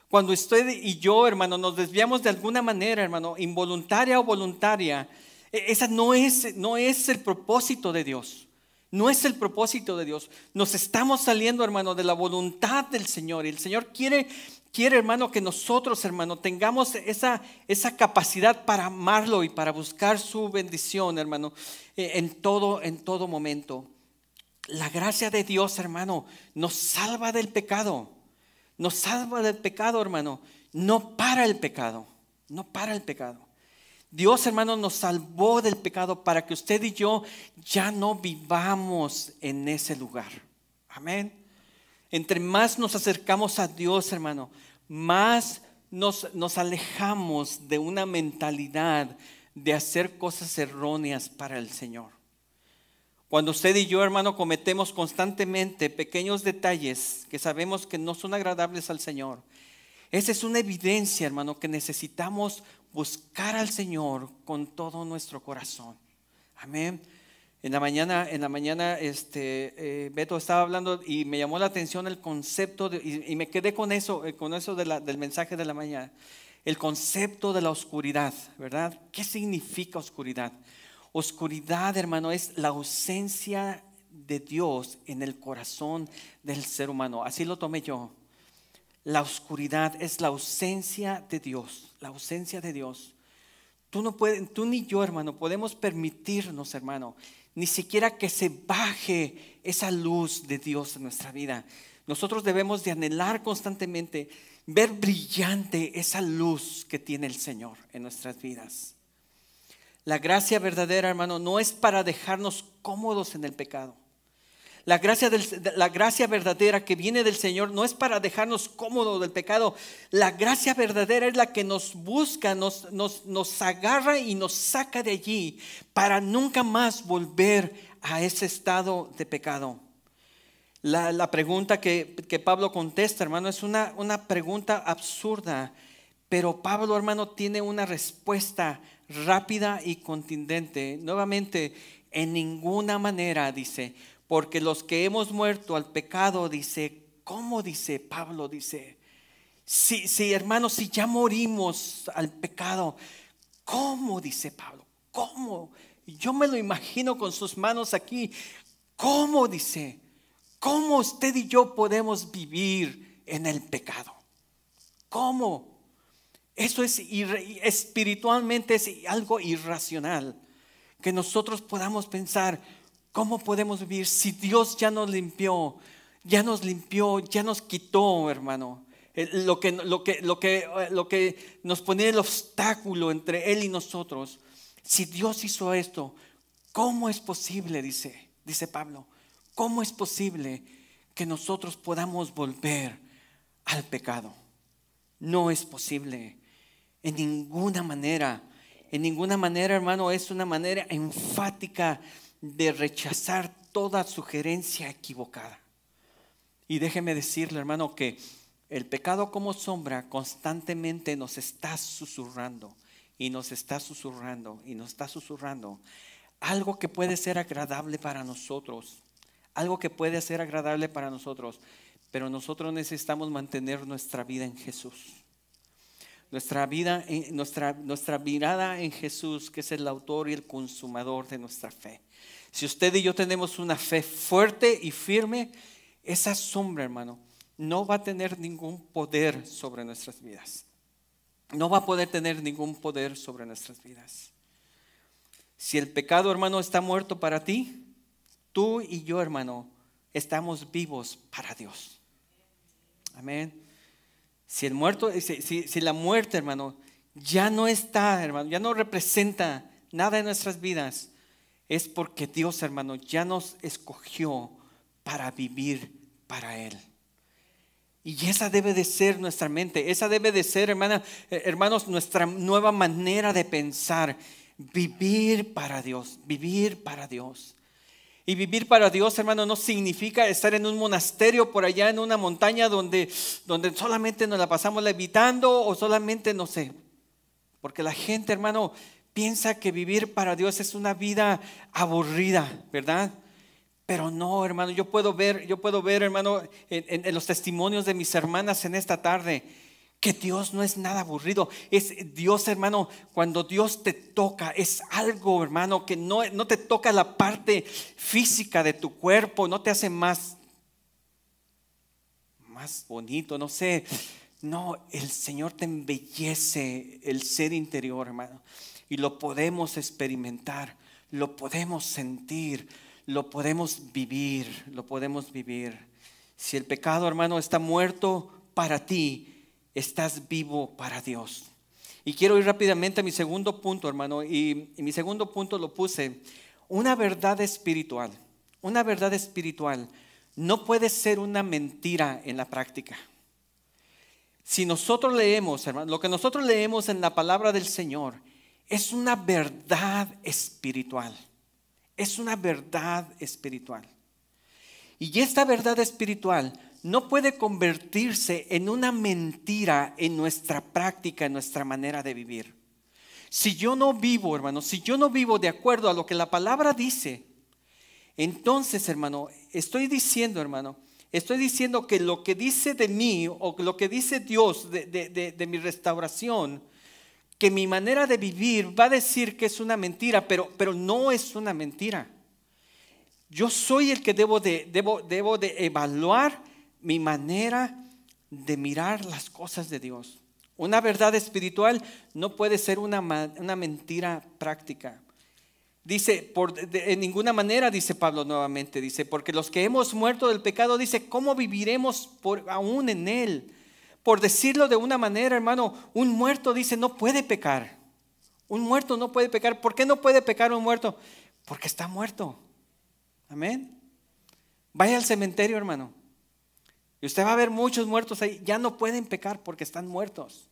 Cuando usted y yo, hermano, nos desviamos de alguna manera, hermano, involuntaria o voluntaria, esa no es el propósito de Dios. No es el propósito de Dios. Nos estamos saliendo, hermano, de la voluntad del Señor. Y el Señor quiere, hermano, que nosotros, hermano, tengamos esa capacidad para amarlo y para buscar su bendición, hermano, en todo momento. La gracia de Dios, hermano, nos salva del pecado. Nos salva del pecado, hermano. No para el pecado. No para el pecado. Dios, hermano, nos salvó del pecado para que usted y yo ya no vivamos en ese lugar. Amén. Entre más nos acercamos a Dios, hermano, más nos alejamos de una mentalidad de hacer cosas erróneas para el Señor. Cuando usted y yo, hermano, cometemos constantemente pequeños detalles que sabemos que no son agradables al Señor, esa es una evidencia, hermano, que necesitamos buscar al Señor con todo nuestro corazón. Amén. En la mañana, Beto estaba hablando y me llamó la atención el concepto y me quedé con eso del mensaje de la mañana. El concepto de la oscuridad, ¿verdad? ¿Qué significa oscuridad? Oscuridad, hermano, es la ausencia de Dios en el corazón del ser humano. Así lo tomé yo. La oscuridad es la ausencia de Dios, la ausencia de Dios. Tú ni yo, hermano, podemos permitirnos, hermano, ni siquiera que se baje esa luz de Dios en nuestra vida. Nosotros debemos de anhelar constantemente ver brillante esa luz que tiene el Señor en nuestras vidas. La gracia verdadera, hermano, no es para dejarnos cómodos en el pecado. La gracia verdadera que viene del Señor no es para dejarnos cómodos del pecado. La gracia verdadera es la que nos busca, nos agarra y nos saca de allí para nunca más volver a ese estado de pecado. La pregunta que Pablo contesta, hermano, es una pregunta absurda, pero Pablo, hermano, tiene una respuesta rápida y contundente. Nuevamente, en ninguna manera, dice, porque los que hemos muerto al pecado, dice, ¿cómo dice Pablo? Dice, sí, hermano, si ya morimos al pecado, ¿cómo? Dice Pablo, ¿cómo? Yo me lo imagino con sus manos aquí. ¿Cómo? Dice, ¿cómo usted y yo podemos vivir en el pecado? ¿Cómo? Eso es espiritualmente es algo irracional. Que nosotros podamos pensar, ¿cómo podemos vivir si Dios ya nos limpió, ya nos quitó, hermano? Lo que nos ponía el obstáculo entre Él y nosotros. Si Dios hizo esto, ¿cómo es posible, dice Pablo, cómo es posible que nosotros podamos volver al pecado? No es posible, en ninguna manera, hermano, es una manera enfática de rechazar toda sugerencia equivocada. Y déjeme decirle, hermano, que el pecado como sombra constantemente nos está susurrando y nos está susurrando y nos está susurrando algo que puede ser agradable para nosotros, pero nosotros necesitamos mantener nuestra vida en Jesús. Nuestra mirada en Jesús, que es el autor y el consumador de nuestra fe. Si usted y yo tenemos una fe fuerte y firme, esa sombra, hermano, no va a tener ningún poder sobre nuestras vidas. No va a poder tener ningún poder sobre nuestras vidas. Si el pecado, hermano, está muerto para ti, tú y yo, hermano, estamos vivos para Dios. Amén. Si la muerte, hermano, ya no está, hermano, ya no representa nada en nuestras vidas, es porque Dios, hermano, ya nos escogió para vivir para Él. Y esa debe de ser nuestra mente, esa debe de ser, hermanos, nuestra nueva manera de pensar. Vivir para Dios, vivir para Dios. Y vivir para Dios, hermano, no significa estar en un monasterio por allá en una montaña donde solamente nos la pasamos levitando o solamente, no sé. Porque la gente, hermano, piensa que vivir para Dios es una vida aburrida, ¿verdad? Pero no, hermano, yo puedo ver, hermano, en los testimonios de mis hermanas en esta tarde, que Dios no es nada aburrido. Es Dios, hermano, cuando Dios te toca, es algo, hermano, que no te toca la parte física de tu cuerpo, no te hace más bonito, no sé. No, el Señor te embellece el ser interior, hermano. Y lo podemos experimentar, lo podemos sentir, lo podemos vivir, Si el pecado, hermano, está muerto para ti, estás vivo para Dios. Y quiero ir rápidamente a mi segundo punto, hermano. Y mi segundo punto lo puse: una verdad espiritual. Una verdad espiritual no puede ser una mentira en la práctica. Si nosotros leemos, hermano, lo que nosotros leemos en la palabra del Señor es una verdad espiritual. Es una verdad espiritual. Y esta verdad espiritual no puede convertirse en una mentira en nuestra práctica, en nuestra manera de vivir. Si yo no vivo, hermano, si yo no vivo de acuerdo a lo que la palabra dice, entonces, hermano, estoy diciendo que lo que dice de mí o lo que dice Dios de mi restauración, que mi manera de vivir va a decir que es una mentira, pero no es una mentira. Yo soy el que debo de evaluar mi manera de mirar las cosas de Dios. Una verdad espiritual no puede ser una mentira práctica. Dice, en ninguna manera, dice Pablo nuevamente, dice, porque los que hemos muerto del pecado, dice, ¿cómo viviremos aún en él? Por decirlo de una manera, hermano, un muerto, dice, no puede pecar. Un muerto no puede pecar. ¿Por qué no puede pecar un muerto? Porque está muerto. Amén. Vaya al cementerio, hermano, y usted va a ver muchos muertos ahí. Ya no pueden pecar porque están muertos.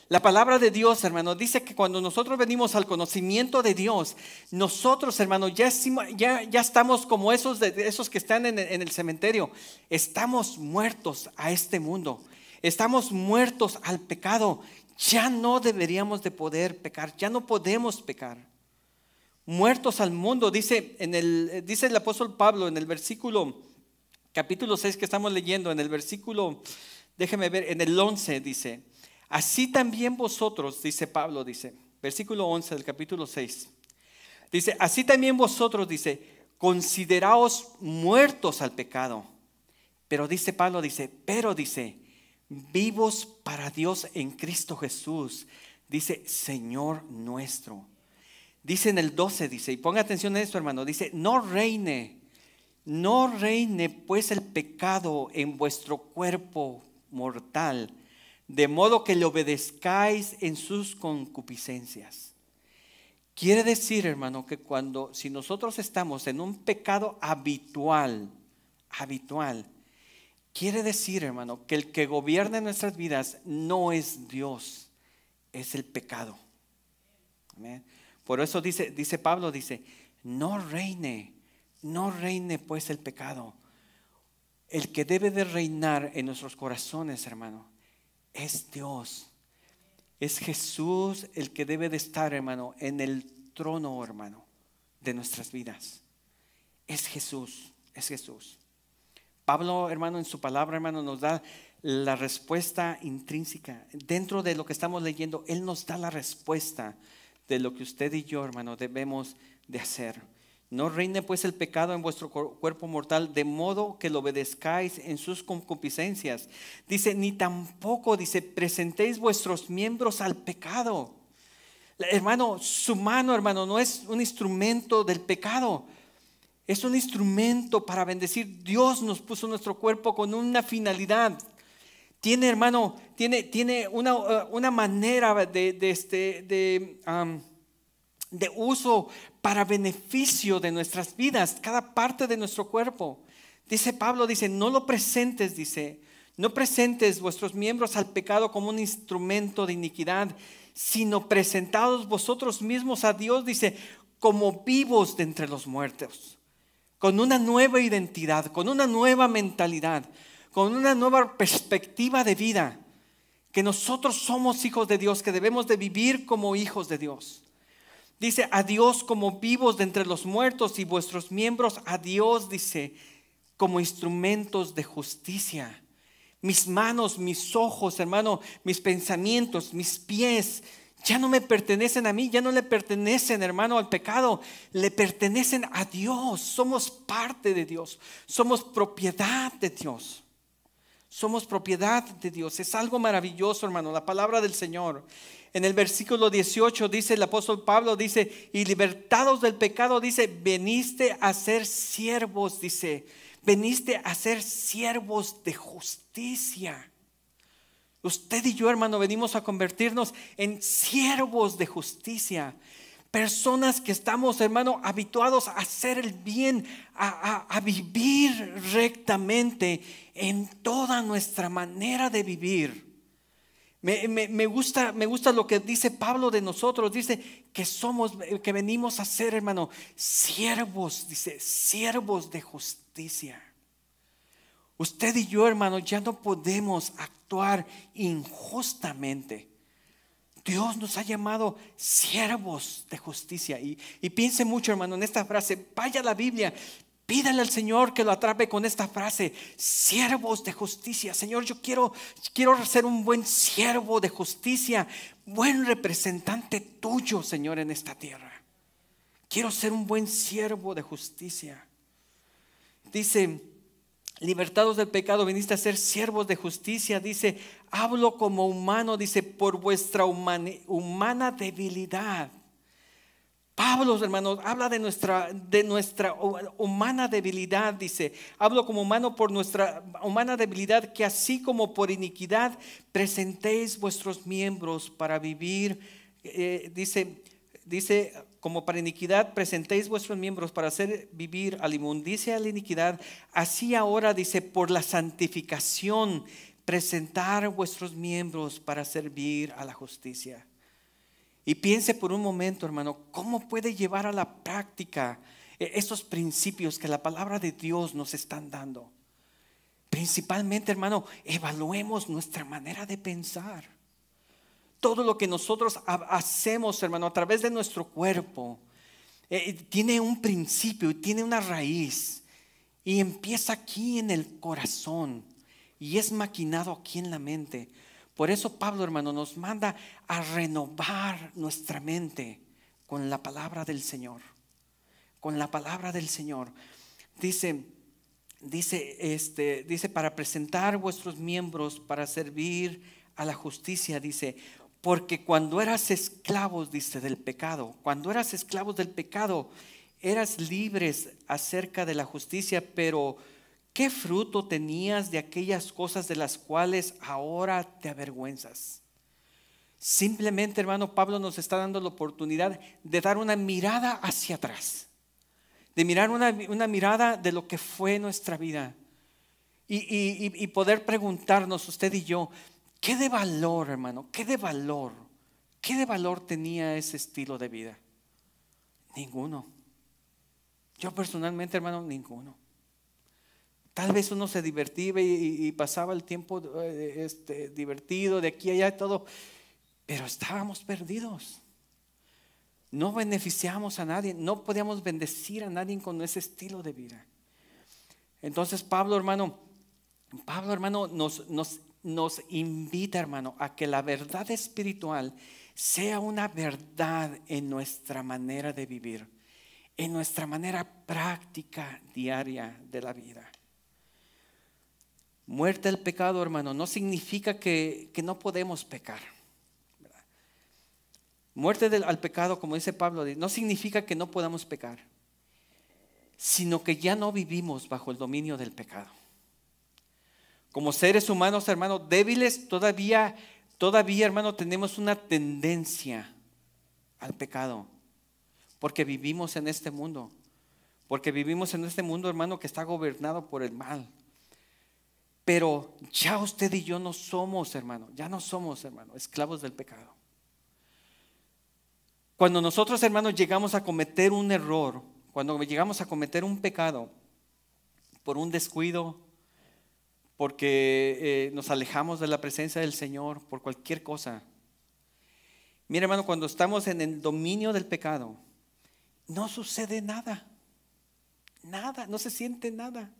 La palabra de Dios, hermano, dice que cuando nosotros venimos al conocimiento de Dios, nosotros, hermano, ya estamos como esos que están en el cementerio. Estamos muertos a este mundo. Estamos muertos al pecado. Ya no deberíamos de poder pecar. Ya no podemos pecar. Muertos al mundo, dice el apóstol Pablo en el versículo capítulo 6 que estamos leyendo, en el versículo, déjeme ver, en el 11 dice, así también vosotros, dice Pablo, dice, versículo 11 del capítulo 6, dice, así también vosotros, dice, consideraos muertos al pecado. Pero dice Pablo, dice, vivos para Dios en Cristo Jesús, dice, Señor nuestro. Dice en el 12, dice, y ponga atención a esto, hermano, dice, no reine pues el pecado en vuestro cuerpo mortal, de modo que le obedezcáis en sus concupiscencias. Quiere decir, hermano, que si nosotros estamos en un pecado habitual, quiere decir, hermano, que el que gobierna nuestras vidas no es Dios, es el pecado. Amén. Por eso dice Pablo, dice, no reine pues el pecado. El que debe de reinar en nuestros corazones, hermano, es Dios. Es Jesús el que debe de estar, hermano, en el trono, hermano, de nuestras vidas. Es Jesús. Pablo, hermano, en su palabra, hermano, nos da la respuesta intrínseca. Dentro de lo que estamos leyendo, Él nos da la respuesta de lo que usted y yo, hermano, debemos de hacer. No reine pues el pecado en vuestro cuerpo mortal, de modo que lo obedezcáis en sus concupiscencias. Dice, ni tampoco, dice, presentéis vuestros miembros al pecado. Hermano, su mano, hermano, no es un instrumento del pecado. Es un instrumento para bendecir. Dios nos puso nuestro cuerpo con una finalidad. Tiene, hermano, tiene una manera de uso para beneficio de nuestras vidas, cada parte de nuestro cuerpo. Dice Pablo, dice, no lo presentes, dice, no presentes vuestros miembros al pecado como un instrumento de iniquidad, sino presentados vosotros mismos a Dios, dice, como vivos de entre los muertos, con una nueva identidad, con una nueva mentalidad, con una nueva perspectiva de vida, que nosotros somos hijos de Dios, que debemos de vivir como hijos de Dios. Dice, a Dios como vivos de entre los muertos y vuestros miembros a Dios, dice, como instrumentos de justicia. Mis manos, mis ojos, hermano, mis pensamientos, mis pies, ya no me pertenecen a mí, ya no le pertenecen, hermano, al pecado, le pertenecen a Dios. Somos parte de Dios, somos propiedad de Dios. Somos propiedad de Dios. Es algo maravilloso, hermano, la palabra del Señor. En el versículo 18 dice el apóstol Pablo, dice, y libertados del pecado, dice, veniste a ser siervos, dice, veniste a ser siervos de justicia. Usted y yo, hermano, venimos a convertirnos en siervos de justicia. Personas que estamos, hermano, habituados a hacer el bien, a vivir rectamente en toda nuestra manera de vivir. Me gusta lo que dice Pablo de nosotros. Dice que venimos a ser, hermano, siervos, dice, siervos de justicia. Usted y yo, hermano, ya no podemos actuar injustamente. Dios nos ha llamado siervos de justicia. Y piense mucho, hermano, en esta frase. Vaya a la Biblia, pídale al Señor que lo atrape con esta frase: siervos de justicia. Señor, yo quiero ser un buen siervo de justicia, buen representante tuyo, Señor, en esta tierra. Quiero ser un buen siervo de justicia. Dice, libertados del pecado, viniste a ser siervos de justicia. Dice, hablo como humano, dice, por vuestra humana debilidad. Pablo, hermanos, habla de nuestra humana debilidad. Dice, hablo como humano por nuestra humana debilidad, que así como por iniquidad presentéis vuestros miembros para vivir. Dice, como para iniquidad presentéis vuestros miembros para hacer vivir a la inmundicia y a la iniquidad. Así ahora, dice, por la santificación presentar vuestros miembros para servir a la justicia. Y piense por un momento, hermano, ¿cómo puede llevar a la práctica esos principios que la palabra de Dios nos están dando? Principalmente, hermano, evaluemos nuestra manera de pensar. Todo lo que nosotros hacemos, hermano, a través de nuestro cuerpo, tiene un principio y tiene una raíz. Y empieza aquí en el corazón y es maquinado aquí en la mente. Por eso Pablo, hermano, nos manda a renovar nuestra mente con la palabra del Señor. Con la palabra del Señor. Dice para presentar vuestros miembros para servir a la justicia. Dice, porque cuando eras esclavos, dice, del pecado, cuando eras esclavos del pecado, eras libres acerca de la justicia, pero ¿qué fruto tenías de aquellas cosas de las cuales ahora te avergüenzas? Simplemente, hermano, Pablo nos está dando la oportunidad de dar una mirada hacia atrás, de mirar una mirada de lo que fue nuestra vida y poder preguntarnos, usted y yo, ¿qué de valor, hermano? ¿Qué de valor tenía ese estilo de vida? Ninguno. Yo personalmente, hermano, ninguno. Tal vez uno se divertía y pasaba el tiempo divertido de aquí a allá y todo, pero estábamos perdidos. No beneficiamos a nadie, no podíamos bendecir a nadie con ese estilo de vida. Entonces Pablo, hermano, nos invita, hermano, a que la verdad espiritual sea una verdad en nuestra manera de vivir, en nuestra manera práctica diaria de la vida. Muerte al pecado, hermano, no significa que no podemos pecar. Muerte al pecado, como dice Pablo, no significa que no podamos pecar, sino que ya no vivimos bajo el dominio del pecado. Como seres humanos, hermano, débiles, todavía, hermano, tenemos una tendencia al pecado, porque vivimos en este mundo. porque vivimos en este mundo, hermano, que está gobernado por el mal. Pero ya usted y yo no somos, hermano, ya no somos, hermano, esclavos del pecado. Cuando nosotros, hermanos, llegamos a cometer un error, cuando llegamos a cometer un pecado por un descuido, porque nos alejamos de la presencia del Señor, por cualquier cosa. Mira, hermano, cuando estamos en el dominio del pecado, no sucede nada. Nada, no se siente nada.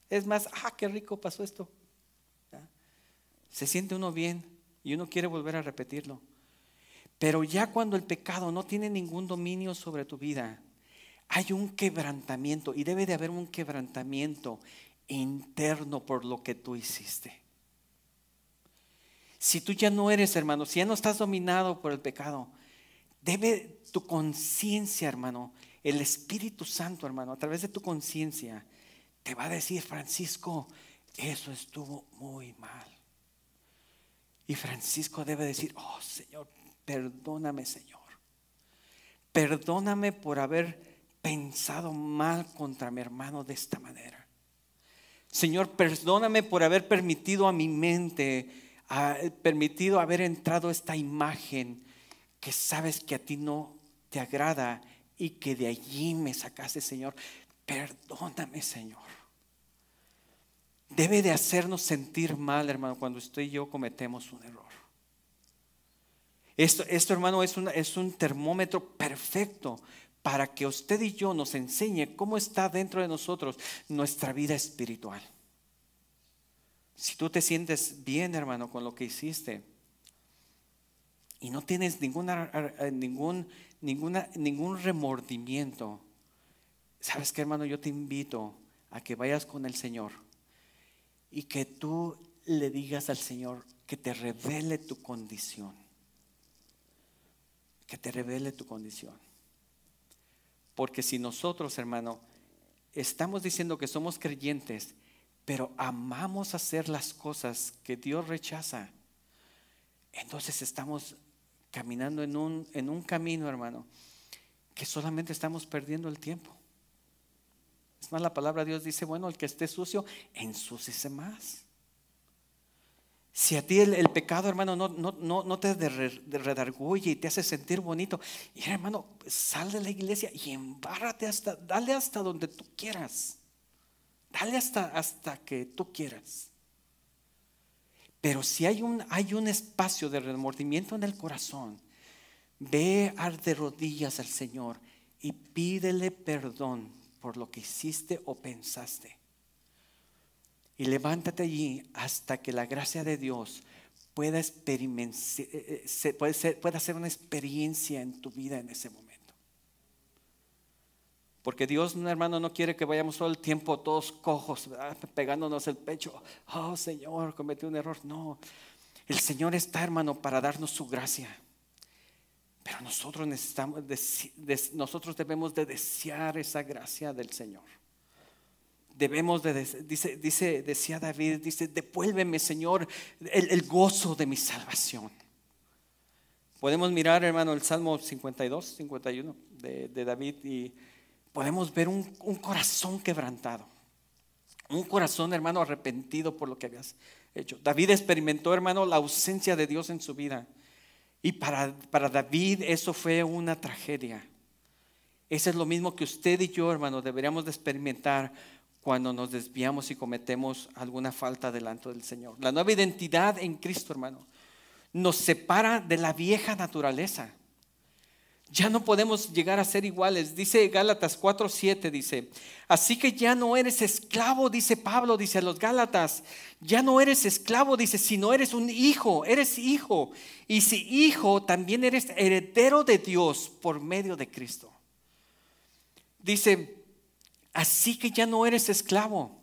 Es más, qué rico pasó esto. ¿Ya? Se siente uno bien y uno quiere volver a repetirlo. Pero ya cuando el pecado no tiene ningún dominio sobre tu vida, hay un quebrantamiento, y debe de haber un quebrantamiento interno por lo que tú hiciste. Si tú ya no eres, hermano, si ya no estás dominado por el pecado, debe tu conciencia, hermano, el Espíritu Santo, hermano, a través de tu conciencia, te va a decir: Francisco, eso estuvo muy mal. Y Francisco debe decir: oh Señor, perdóname, Señor. Perdóname por haber pensado mal contra mi hermano de esta manera. Señor, perdóname por haber permitido a mi mente, permitido haber entrado esta imagen que sabes que a ti no te agrada y que de allí me sacaste, Señor. Perdóname, Señor. Debe de hacernos sentir mal, hermano, cuando usted y yo cometemos un error. Esto, hermano, es un termómetro perfecto para que usted y yo nos enseñe cómo está dentro de nosotros nuestra vida espiritual. Si tú te sientes bien, hermano, con lo que hiciste y no tienes ningún remordimiento, ¿sabes qué, hermano? Yo te invito a que vayas con el Señor y que tú le digas al Señor que te revele tu condición. Que te revele tu condición. Porque si nosotros, hermano, estamos diciendo que somos creyentes, pero amamos hacer las cosas que Dios rechaza, entonces estamos caminando en un camino, hermano, que solamente estamos perdiendo el tiempo. Es más, la palabra de Dios dice: bueno, el que esté sucio, ensúciese más. Si a ti el pecado, hermano, no te redarguye y te hace sentir bonito, y hermano, sal de la iglesia y embárrate dale hasta donde tú quieras. Dale hasta que tú quieras. Pero si hay un espacio de remordimiento en el corazón, ve de rodillas al Señor y pídele perdón por lo que hiciste o pensaste. Y levántate allí hasta que la gracia de Dios pueda ser una experiencia en tu vida en ese momento. Porque Dios, hermano, no quiere que vayamos todo el tiempo todos cojos, ¿verdad?, pegándonos el pecho. Oh Señor, cometí un error. No, el Señor está, hermano, para darnos su gracia. Pero nosotros nosotros debemos de desear esa gracia del Señor. Debemos decía David, devuélveme, Señor, el gozo de mi salvación. Podemos mirar, hermano, el Salmo 52, 51 de David, y podemos ver un corazón quebrantado. Un corazón, hermano, arrepentido por lo que habías hecho. David experimentó, hermano, la ausencia de Dios en su vida. Y para David eso fue una tragedia. Eso es lo mismo que usted y yo, hermano, deberíamos de experimentar cuando nos desviamos y cometemos alguna falta delante del Señor. La nueva identidad en Cristo, hermano, nos separa de la vieja naturaleza. Ya no podemos llegar a ser iguales. Dice Gálatas 4:7, dice: así que ya no eres esclavo, dice Pablo, dice a los Gálatas, ya no eres esclavo, dice, sino eres un hijo, eres hijo. Y si hijo, también eres heredero de Dios por medio de Cristo. Dice: así que ya no eres esclavo.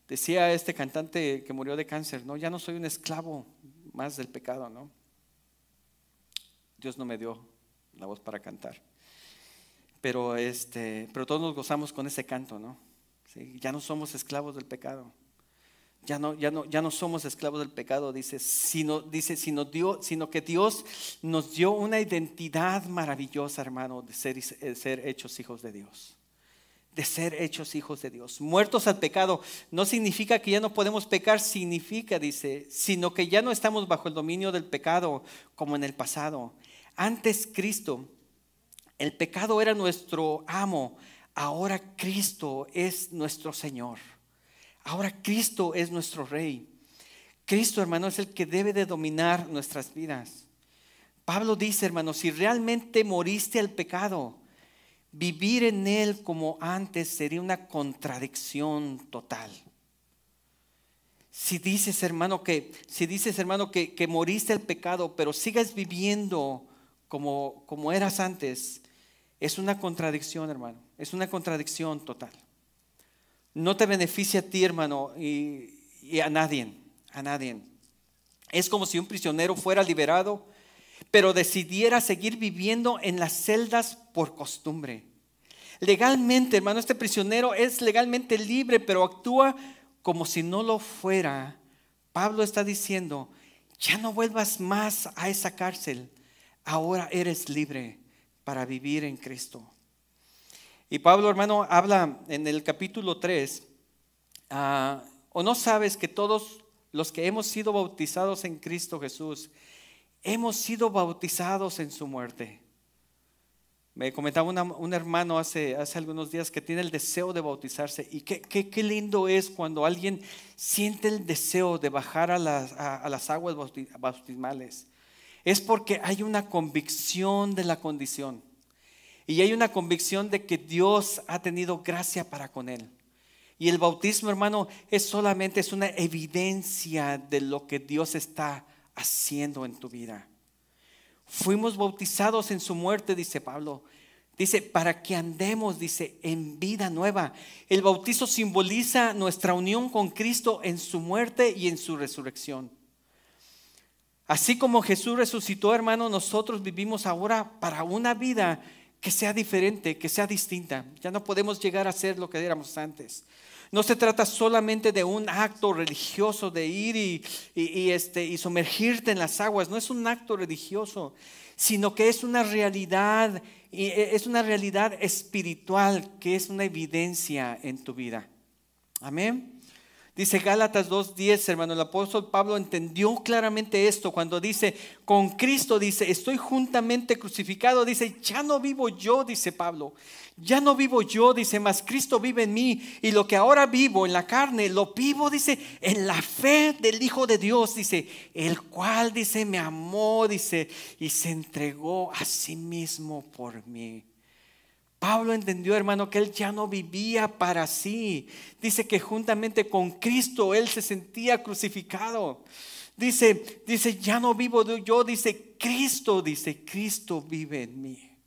Decía este cantante que murió de cáncer: no, ya no soy un esclavo más del pecado, ¿no? Dios no me dio la voz para cantar. Pero todos nos gozamos con ese canto, ¿no? ¿Sí? Ya no somos esclavos del pecado. Ya no somos esclavos del pecado, sino que Dios nos dio una identidad maravillosa, hermano, de ser hechos hijos de Dios. de ser hechos hijos de Dios. Muertos al pecado no significa que ya no podemos pecar, significa, dice, sino que ya no estamos bajo el dominio del pecado como en el pasado. Antes Cristo, el pecado era nuestro amo, ahora Cristo es nuestro Señor. Ahora Cristo es nuestro Rey. Cristo, hermano, es el que debe de dominar nuestras vidas. Pablo dice, hermano, si realmente moriste al pecado, vivir en él como antes sería una contradicción total. Si dices, hermano, que moriste al pecado, pero sigas viviendo como eras antes, es una contradicción, hermano. Es una contradicción total. No te beneficia a ti, hermano, y a nadie. A nadie. Es como si un prisionero fuera liberado, pero decidiera seguir viviendo en las celdas por costumbre. Legalmente, hermano, este prisionero es legalmente libre, pero actúa como si no lo fuera. Pablo está diciendo, ya no vuelvas más a esa cárcel. Ahora eres libre para vivir en Cristo. Y Pablo, hermano, habla en el capítulo 3, ¿o no sabes que todos los que hemos sido bautizados en Cristo Jesús, hemos sido bautizados en su muerte? Me comentaba un hermano hace algunos días que tiene el deseo de bautizarse. Y qué lindo es cuando alguien siente el deseo de bajar a las aguas bautismales. Es porque hay una convicción de la condición. Y hay una convicción de que Dios ha tenido gracia para con él. Y el bautismo, hermano, es una evidencia de lo que Dios está haciendo en tu vida. Fuimos bautizados en su muerte, dice Pablo. Dice, para que andemos, dice, en vida nueva. El bautizo simboliza nuestra unión con Cristo en su muerte y en su resurrección. Así como Jesús resucitó, hermano, nosotros vivimos ahora para una vida que sea diferente, que sea distinta. Ya no podemos llegar a ser lo que éramos antes. No se trata solamente de un acto religioso de ir y sumergirte en las aguas. No es un acto religioso, sino que es una realidad espiritual que es una evidencia en tu vida. Amén. Dice Gálatas 2:10, hermano, el apóstol Pablo entendió claramente esto cuando dice, con Cristo, dice, estoy juntamente crucificado. Dice, ya no vivo yo, dice Pablo, ya no vivo yo, dice, mas Cristo vive en mí. Y lo que ahora vivo en la carne, lo vivo, dice, en la fe del Hijo de Dios, dice, el cual, dice, me amó, dice, y se entregó a sí mismo por mí. Pablo entendió, hermano, que él ya no vivía para sí. Dice que juntamente con Cristo él se sentía crucificado. Dice, ya no vivo yo, dice, Cristo vive en mí.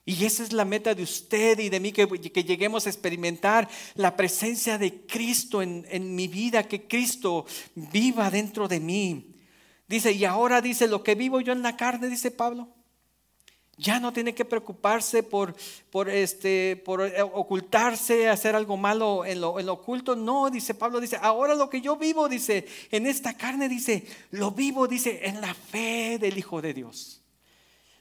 Y esa es la meta de usted y de mí, que lleguemos a experimentar la presencia de Cristo en mi vida, que Cristo viva dentro de mí. Dice, y ahora dice, lo que vivo yo en la carne, dice Pablo, ya no tiene que preocuparse por ocultarse, hacer algo malo en lo oculto. No, dice Pablo, dice, ahora lo que yo vivo, dice, en esta carne, dice, lo vivo, dice, en la fe del Hijo de Dios.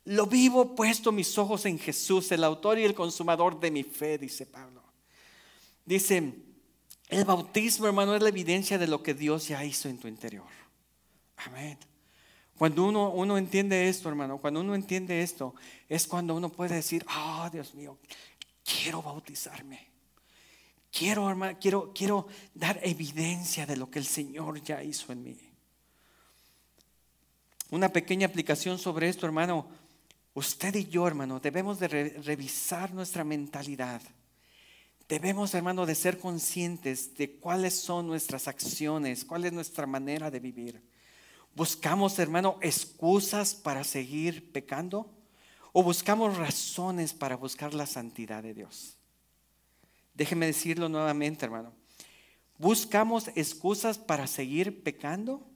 Lo vivo puesto mis ojos en Jesús, el autor y el consumador de mi fe, dice Pablo. Dice, el bautismo, hermano, es la evidencia de lo que Dios ya hizo en tu interior. Amén. Cuando uno entiende esto, hermano, cuando uno entiende esto, es cuando uno puede decir, oh, Dios mío, quiero bautizarme. Quiero, hermano, quiero dar evidencia de lo que el Señor ya hizo en mí. Una pequeña aplicación sobre esto, hermano. Usted y yo, hermano, debemos de revisar nuestra mentalidad. Debemos, hermano, de ser conscientes de cuáles son nuestras acciones, cuál es nuestra manera de vivir. ¿Buscamos, hermano, excusas para seguir pecando? ¿O buscamos razones para buscar la santidad de Dios? Déjeme decirlo nuevamente, hermano. ¿Buscamos excusas para seguir pecando?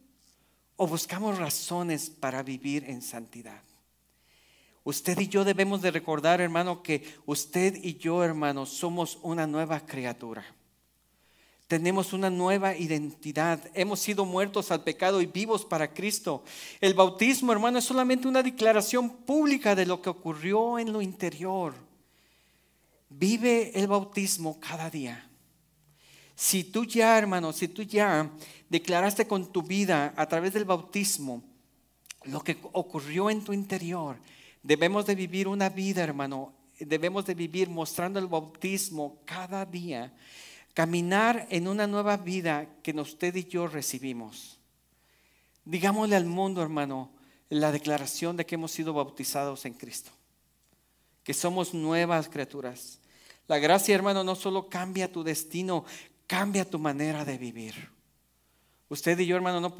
¿O buscamos razones para vivir en santidad? Usted y yo debemos de recordar, hermano, que usted y yo, hermano, somos una nueva criatura. Tenemos una nueva identidad. Hemos sido muertos al pecado y vivos para Cristo. El bautismo, hermano, es solamente una declaración pública de lo que ocurrió en lo interior. Vive el bautismo cada día. Si tú ya, hermano, si tú ya declaraste con tu vida a través del bautismo lo que ocurrió en tu interior, debemos de vivir una vida, hermano, debemos de vivir mostrando el bautismo cada día, caminar en una nueva vida que usted y yo recibimos. Digámosle al mundo, hermano, la declaración de que hemos sido bautizados en Cristo, que somos nuevas criaturas. La gracia, hermano, no solo cambia tu destino, cambia tu manera de vivir. Usted y yo, hermano, no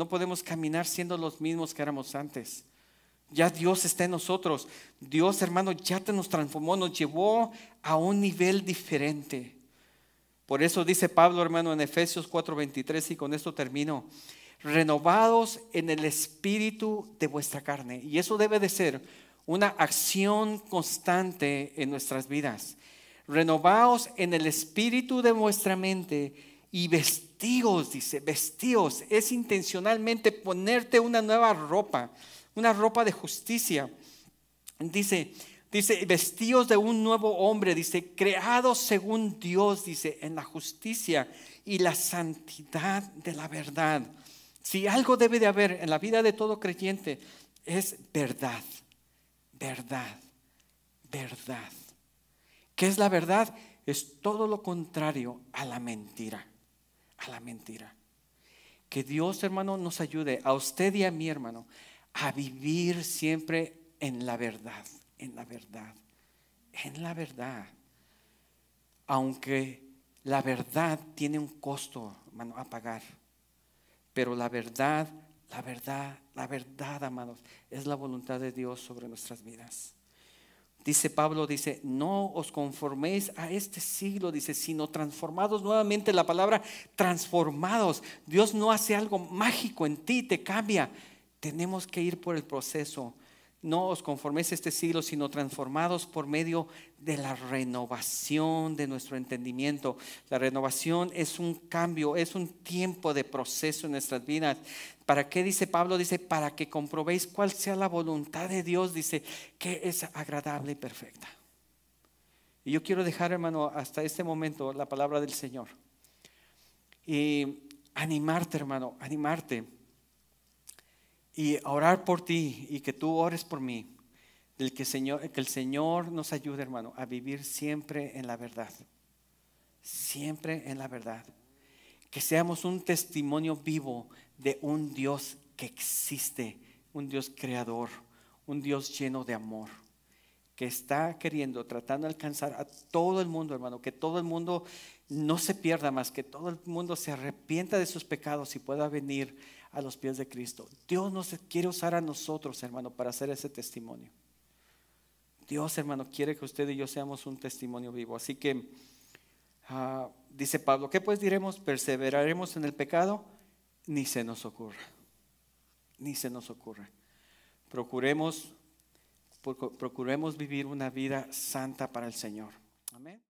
podemos caminar siendo los mismos que éramos antes. Ya Dios está en nosotros. Dios, hermano, ya nos transformó, nos llevó a un nivel diferente. Por eso dice Pablo, hermano, en Efesios 4:23, y con esto termino: renovados en el espíritu de vuestra carne. Y eso debe de ser una acción constante en nuestras vidas. Renovaos en el espíritu de vuestra mente y vestíos, dice, vestíos. Es intencionalmente ponerte una nueva ropa, una ropa de justicia. Dice, vestíos de un nuevo hombre, dice, creados según Dios, dice, en la justicia y la santidad de la verdad. Si algo debe de haber en la vida de todo creyente, es verdad, verdad, verdad. ¿Qué es la verdad? Es todo lo contrario a la mentira, a la mentira. Que Dios, hermano, nos ayude a usted y a mí, hermano, a vivir siempre en la verdad, en la verdad, en la verdad. Aunque la verdad tiene un costo, hermano, a pagar. Pero la verdad, amados, es la voluntad de Dios sobre nuestras vidas. Dice Pablo, dice, no os conforméis a este siglo, dice, sino transformados nuevamente. La palabra transformados. Dios no hace algo mágico en ti, te cambia. Tenemos que ir por el proceso. No os conforméis a este siglo, sino transformados por medio de la renovación de nuestro entendimiento. La renovación es un cambio, es un tiempo de proceso en nuestras vidas. ¿Para qué? Dice Pablo, dice, para que comprobéis cuál sea la voluntad de Dios, dice, que es agradable y perfecta. Y yo quiero dejar, hermano, hasta este momento la palabra del Señor. Y animarte, hermano, animarte. Y orar por ti y que tú ores por mí. Que el Señor nos ayude, hermano, a vivir siempre en la verdad. Siempre en la verdad. Que seamos un testimonio vivo de un Dios que existe, un Dios creador, un Dios lleno de amor, que está tratando de alcanzar a todo el mundo, hermano, que todo el mundo no se pierda más, que todo el mundo se arrepienta de sus pecados y pueda venir a los pies de Cristo. Dios nos quiere usar a nosotros, hermano, para hacer ese testimonio. Dios, hermano, quiere que usted y yo seamos un testimonio vivo. Así que dice Pablo, ¿qué pues diremos? ¿Perseveraremos en el pecado? Ni se nos ocurra. Ni se nos ocurra. Procuremos vivir una vida santa para el Señor. Amén.